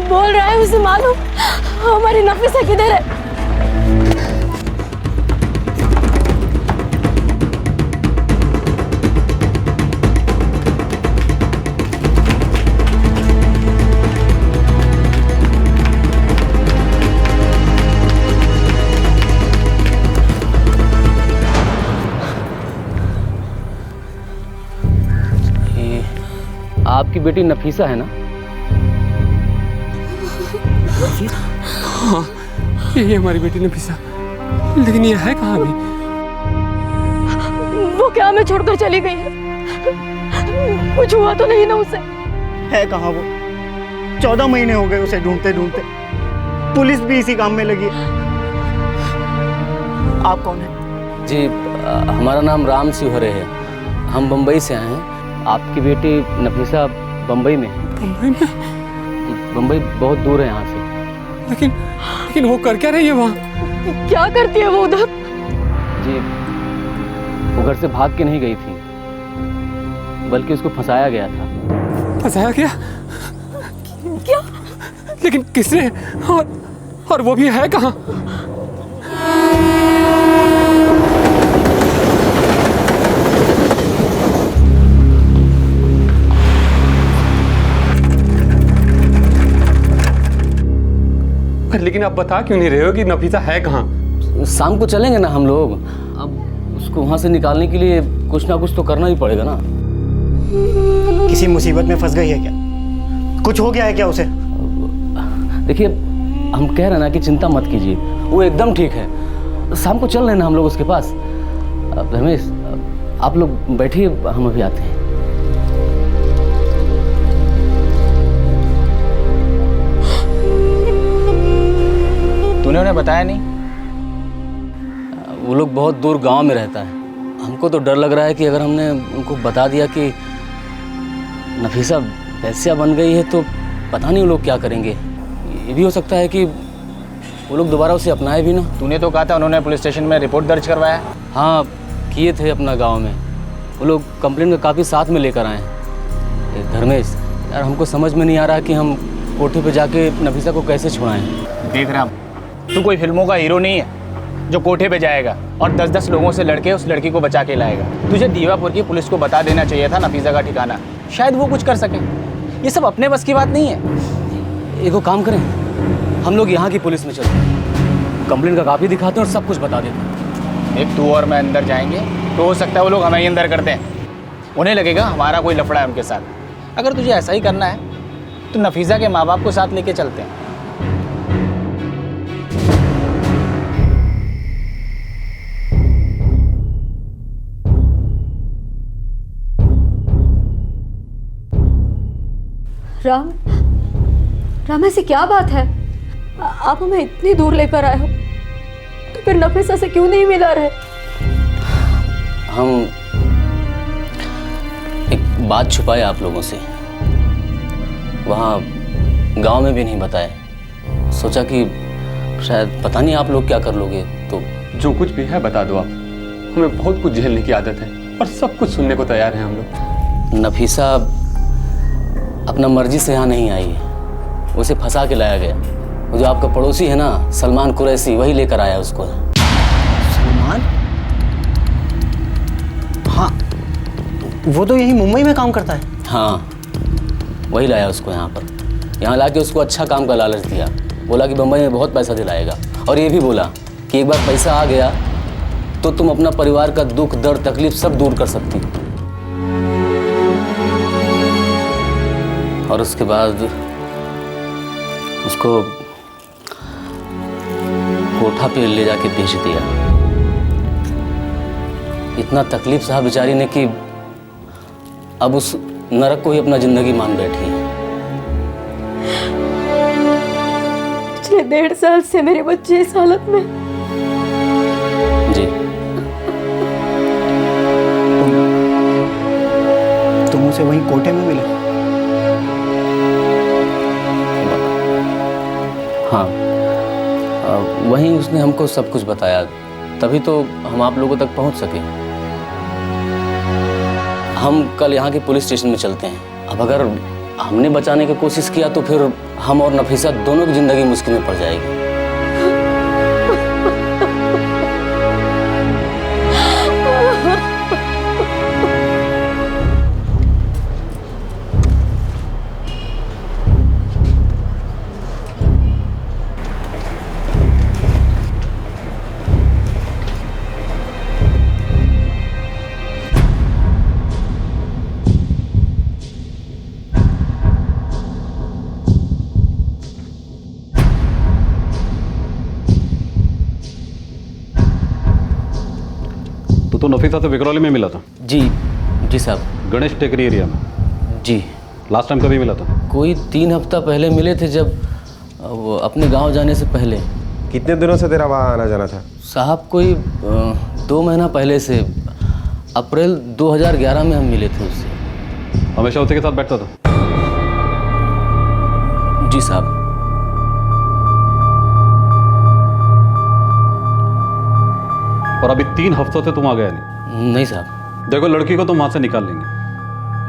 बोल रहा है उसे मालूम हमारी नफीसा किधर है। आपकी बेटी नफीसा है ना? हाँ, यही हमारी बेटी नफीसा। लेकिन ये है कहाँ अभी? वो क्या हमें छोड़कर चली गई है? कुछ हुआ तो नहीं ना उसे? है कहाँ वो? 14 महीने हो गए उसे ढूंढते ढूंढते। पुलिस भी इसी काम में लगी है। आप कौन है? जी, हमारा नाम राम सिवहरे है। हम बम्बई से आए हैं। आपकी बेटी नफीसा बम्बई में है। बम्बई में? बम्बई बहुत दूर है यहाँ से। लेकिन वो कर क्या रही है वहाँ? क्या करती है वो उधर? जी, वो घर से भाग के नहीं गई थी, बल्कि उसको फंसाया गया था। फंसाया गया? क्या? लेकिन किसने? और वो भी है कहाँ? लेकिन आप बता क्यों नहीं रहे हो कि नफीसा है कहाँ? शाम को चलेंगे ना हम लोग। अब उसको वहाँ से निकालने के लिए कुछ ना कुछ तो करना ही पड़ेगा ना। किसी मुसीबत में फंस गई है क्या? कुछ हो गया है क्या उसे? देखिए, हम कह रहे हैं ना कि चिंता मत कीजिए, वो एकदम ठीक है। शाम को चल रहे हैं ना हम लोग उसके पास। रमेश, आप लोग बैठिए, हम अभी आते हैं। तूने उन्हें बताया नहीं? वो लोग बहुत दूर गांव में रहता है। हमको तो डर लग रहा है कि अगर हमने उनको बता दिया कि नफीसा वैश्या बन गई है तो पता नहीं वो लोग क्या करेंगे। ये भी हो सकता है कि वो लोग दोबारा उसे अपनाए भी ना। तूने तो कहा था उन्होंने पुलिस स्टेशन में रिपोर्ट दर्ज करवाया। हाँ किए थे अपना गांव में। वो लोग कंप्लेंट का काफ़ी साथ में लेकर आए हैं। धर्मेश यार, हमको समझ में नहीं आ रहा कि हम कोठे पे जाके नफीसा को कैसे छुड़ाएं। देख राम, तू कोई फिल्मों का हीरो नहीं है जो कोठे पे जाएगा और 10-10 लोगों से लड़के उस लड़की को बचा के लाएगा। तुझे दीवापुर की पुलिस को बता देना चाहिए था नफीसा का ठिकाना, शायद वो कुछ कर सके। ये सब अपने बस की बात नहीं है। एक काम करें, हम लोग यहाँ की पुलिस में चलते हैं, कंप्लेंट का कापी दिखाते हैं और सब कुछ बता देते हैं। एक तू और मैं अंदर जाएंगे तो हो सकता है वो लोग हमें ही अंदर कर दें। उन्हें लगेगा हमारा कोई लफड़ा है उनके साथ। अगर तुझे ऐसा ही करना है तो नफीसा के माँ बाप को साथ लेके चलते हैं। राम, राम ऐसी क्या बात है? आप हमें इतनी दूर लेकर आए हो तो फिर नफीसा से क्यों नहीं मिला रहे? हम एक बात छुपाए आप लोगों से, वहाँ गांव में भी नहीं बताए। सोचा कि शायद पता नहीं आप लोग क्या कर लोगे, तो जो कुछ भी है बता दो आप। हमें बहुत कुछ झेलने की आदत है और सब कुछ सुनने को तैयार हैं हम लोग। नफीसा अपना मर्जी से यहाँ नहीं आई है, उसे फंसा के लाया गया। वो जो आपका पड़ोसी है ना सलमान कुरैशी, वही लेकर आया उसको। सलमान? हाँ, वो तो यही मुंबई में काम करता है। हाँ, वही लाया उसको यहाँ पर। यहाँ लाके उसको अच्छा काम का लालच दिया, बोला कि बम्बई में बहुत पैसा दिलाएगा, और ये भी बोला कि एक बार पैसा आ गया तो तुम अपना परिवार का दुख दर्द तकलीफ सब दूर कर सकती हो। और उसके बाद उसको कोठा पे ले जाके बेच दिया। इतना तकलीफ सहा बेचारी ने कि अब उस नरक को ही अपना जिंदगी मान बैठी है। पिछले 1.5 साल से मेरे बच्चे इस हालत में। जी, तुम उसे वहीं कोठे में मिले? हाँ, वहीं उसने हमको सब कुछ बताया, तभी तो हम आप लोगों तक पहुंच सके। हम कल यहाँ के पुलिस स्टेशन में चलते हैं। अब अगर हमने बचाने की कोशिश किया तो फिर हम और नफीसा दोनों की जिंदगी मुश्किल में पड़ जाएगी। तो नफीसा से विकरौली में मिला था? जी जी साहब। गणेश टेकरी एरिया में? जी। लास्ट टाइम कभी मिला था? कोई 3 हफ्ता पहले मिले थे, जब वो अपने गांव जाने से पहले। कितने दिनों से तेरा वहाँ आना जाना था? साहब कोई 2 महीना पहले से, अप्रैल 2011 में हम मिले थे उससे। हमेशा उसी के साथ बैठता था? जी साहब। और अभी 3 हफ्तों से तुम आ गया नहीं? नहीं साहब। देखो, लड़की को तुम वहां से निकाल लेंगे,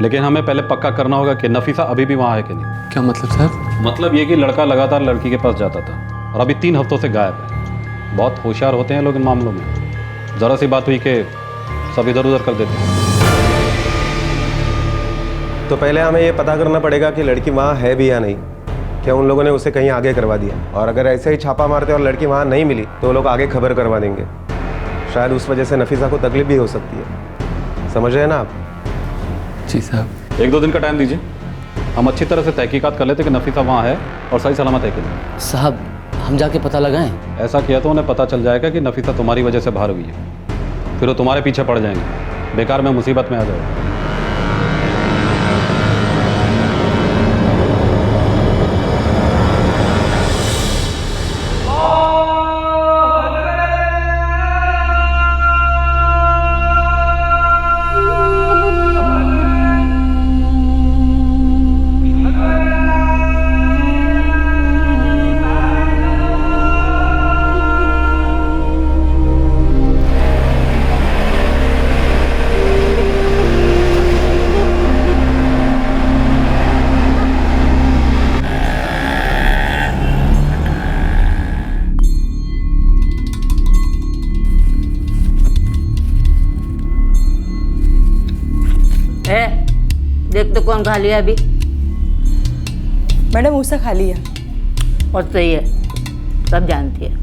लेकिन हमें पहले पक्का करना होगा कि नफीसा अभी भी वहां है कि नहीं। क्या मतलब सर? मतलब ये कि लड़का लगातार लड़की के पास जाता था और अभी 3 हफ्तों से गायब है। बहुत होशियार होते हैं लोग इन मामलों में। जरा सी बात हुई कि सब इधर उधर कर देते हैं। तो पहले हमें ये पता करना पड़ेगा कि लड़की वहाँ है भी या नहीं। क्या उन लोगों ने उसे कहीं आगे करवा दिया? और अगर ऐसे ही छापा मारते और लड़की वहाँ नहीं मिली तो वो लोग आगे खबर करवा देंगे। शायद उस वजह से नफीसा को तकलीफ भी हो सकती है। समझ रहे हैं ना आप? जी साहब। 1-2 दिन का टाइम दीजिए, हम अच्छी तरह से तहकीकात कर लेते कि नफीसा वहाँ है और सही सलामत है कि नहीं। साहब हम जाके पता लगाएं? ऐसा किया तो उन्हें पता चल जाएगा कि नफीसा तुम्हारी वजह से बाहर हुई है, फिर वो तुम्हारे पीछे पड़ जाएंगे। बेकार में मुसीबत में आ जाओ। देख तो कौन खा लिया अभी। मैडम उससे खा लिया। और सही है, सब जानती है।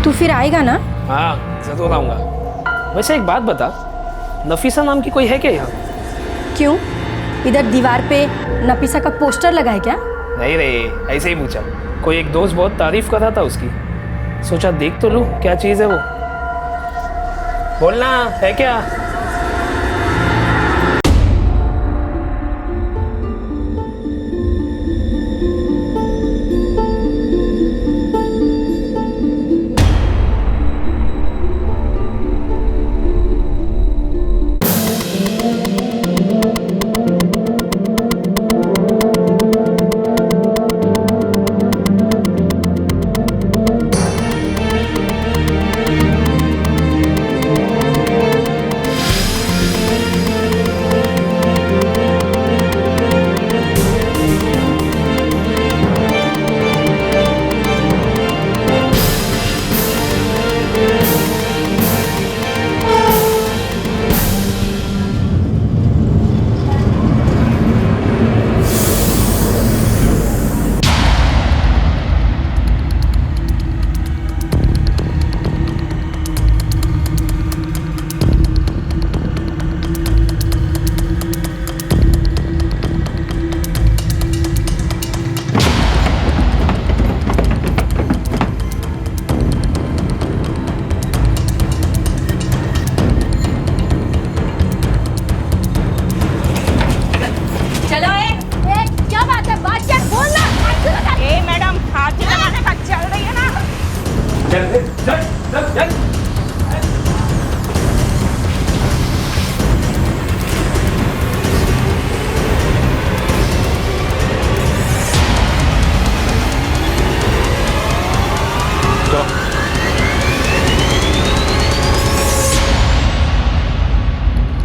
तू फिर आएगा ना? हाँ जरूर आऊँगा। वैसे एक बात बता, नफीसा नाम की कोई है क्या यहाँ? क्यों, इधर दीवार पे नफीसा का पोस्टर लगा है क्या? नहीं रे, ऐसे ही पूछा। कोई एक दोस्त बहुत तारीफ कर रहा था उसकी, सोचा देख तो लूँ क्या चीज़ है वो। बोलना है क्या?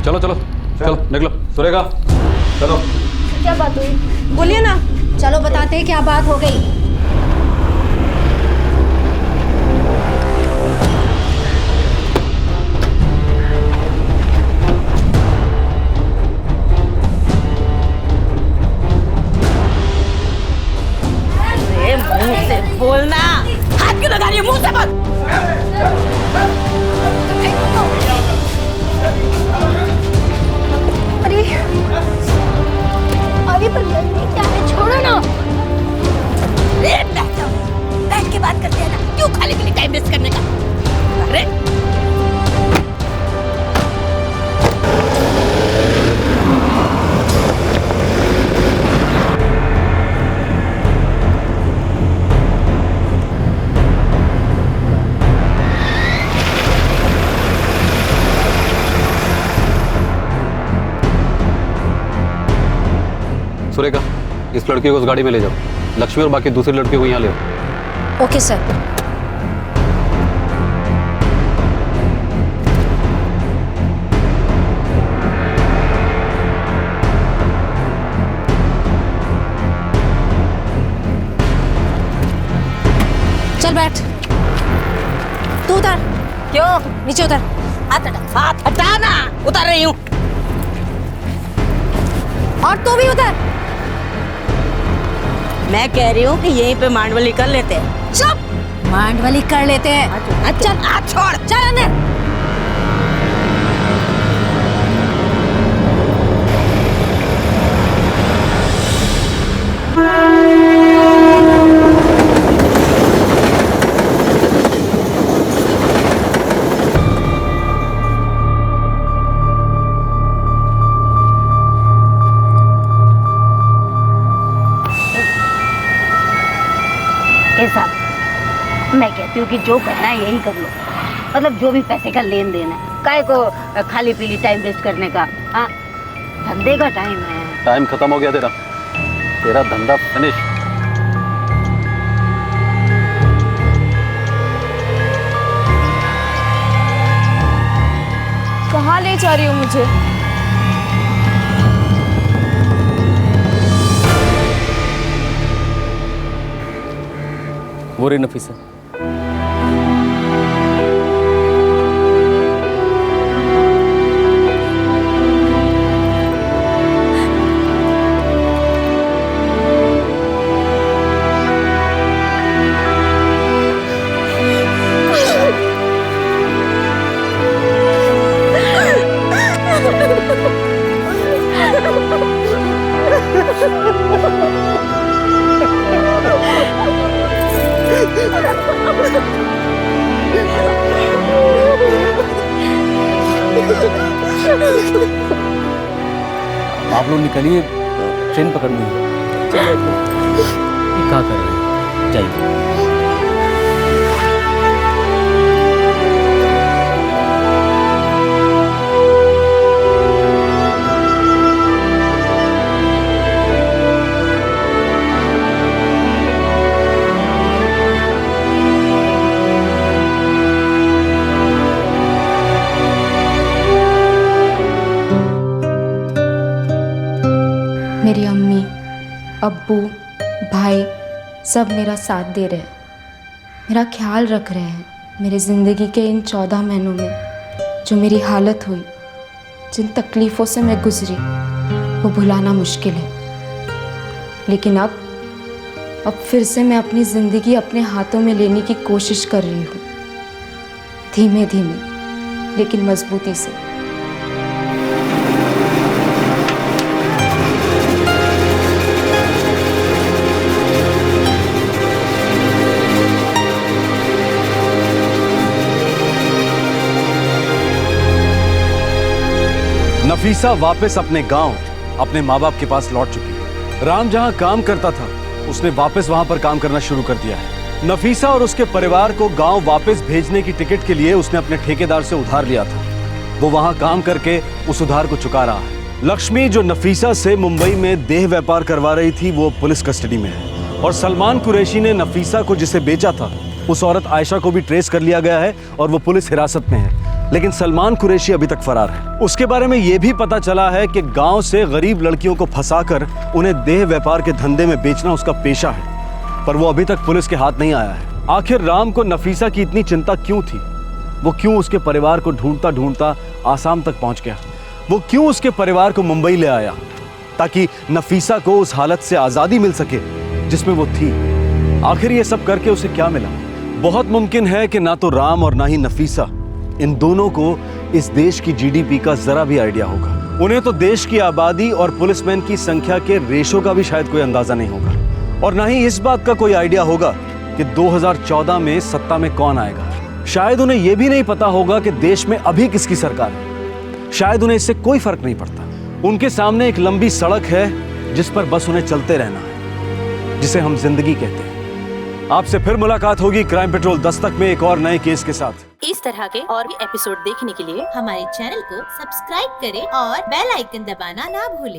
चलो चलो चलो निकलो। सुरेखा चलो। क्या बात हुई? बोलिए ना। चलो बताते हैं क्या बात हो गई। अरे मुंह से बोलना, हाथ क्यों लगा रही है? मुंह से बोल। अरे अभी पर क्या है, छोड़ो ना। बैठ के बात करते हैं ना, क्यों खाली के लिए टाइम वेस्ट करने का? अरे सुरेखा, इस लड़की को उस गाड़ी में ले जाओ। लक्ष्मी और बाकी दूसरी लड़की को यहाँ ले आओ। Okay sir. चल बैठ। तू उतर। क्यों? नीचे उतर। हाथ हटा ना। उतर रही हूँ। और तू भी उतर। मैं कह रही हूँ कि यहीं पे मांडवली कर लेते हैं। चुप। मांडवली कर लेते हैं। चल, छोड़। चल अंदर। कैसा? मैं कहती हूँ कि जो करना है यही कर लो, मतलब जो भी पैसे का लेन देन है, काहे को खाली पीली टाइम वेस्ट करने का। हाँ, धंधे का टाइम है। टाइम खत्म हो गया तेरा धंधा फिनिश। कहाँ ले जा रही हो मुझे? वो रे नफीसा, आप लोग निकलिए, ट्रेन पकड़नी है। क्या कर रहे हैं? जाइए। मेरी अम्मी, अब्बू, भाई सब मेरा साथ दे रहे हैं, मेरा ख्याल रख रहे हैं। मेरी ज़िंदगी के इन 14 महीनों में जो मेरी हालत हुई, जिन तकलीफ़ों से मैं गुजरी, वो भुलाना मुश्किल है। लेकिन अब फिर से मैं अपनी ज़िंदगी अपने हाथों में लेने की कोशिश कर रही हूँ, धीमे धीमे लेकिन मजबूती से। नफीसा वापस अपने गांव, अपने माँ बाप के पास लौट चुकी है। राम जहां काम करता था, उसने वापस वहां पर काम करना शुरू कर दिया है। नफीसा और उसके परिवार को गांव वापस भेजने की टिकट के लिए उसने अपने ठेकेदार से उधार लिया था। वो वहां काम करके उस उधार को चुका रहा है। लक्ष्मी, जो नफीसा से मुंबई में देह व्यापार करवा रही थी, वो पुलिस कस्टडी में है। और सलमान कुरैशी ने नफीसा को जिसे बेचा था, उस औरत आयशा को भी ट्रेस कर लिया गया है और वो पुलिस हिरासत में है। लेकिन सलमान कुरैशी अभी तक फरार है। उसके बारे में यह भी पता चला है कि गांव से गरीब लड़कियों को फंसाकर उन्हें देह व्यापार के धंधे में बेचना उसका पेशा है, पर वो अभी तक पुलिस के हाथ नहीं आया है। आखिर राम को नफीसा की इतनी चिंता क्यों थी? वो क्यों उसके परिवार को ढूंढता ढूंढता आसाम तक पहुंच गया? वो क्यों उसके परिवार को मुंबई ले आया ताकि नफीसा को उस हालत से आजादी मिल सके जिसमें वो थी? आखिर ये सब करके उसे क्या मिला? बहुत मुमकिन है कि ना तो राम और ना ही नफीसा, इन दोनों को इस देश की जीडीपी का जरा भी आइडिया होगा। उन्हें तो देश की आबादी और पुलिसमैन की संख्या के रेशो का भी शायद कोई अंदाजा नहीं होगा, और ना ही इस बात का कोई आइडिया होगा कि 2014 में सत्ता में कौन आएगा। शायद उन्हें यह भी नहीं पता होगा कि देश में अभी किसकी सरकार है। शायद उन्हें इससे कोई फर्क नहीं पड़ता। उनके सामने एक लंबी सड़क है जिस पर बस उन्हें चलते रहना है, जिसे हम जिंदगी कहते हैं। आपसे फिर मुलाकात होगी क्राइम पेट्रोल दस्तक में एक और नए केस के साथ। इस तरह के और भी एपिसोड देखने के लिए हमारे चैनल को सब्सक्राइब करें और बेल आइकन दबाना ना भूलें।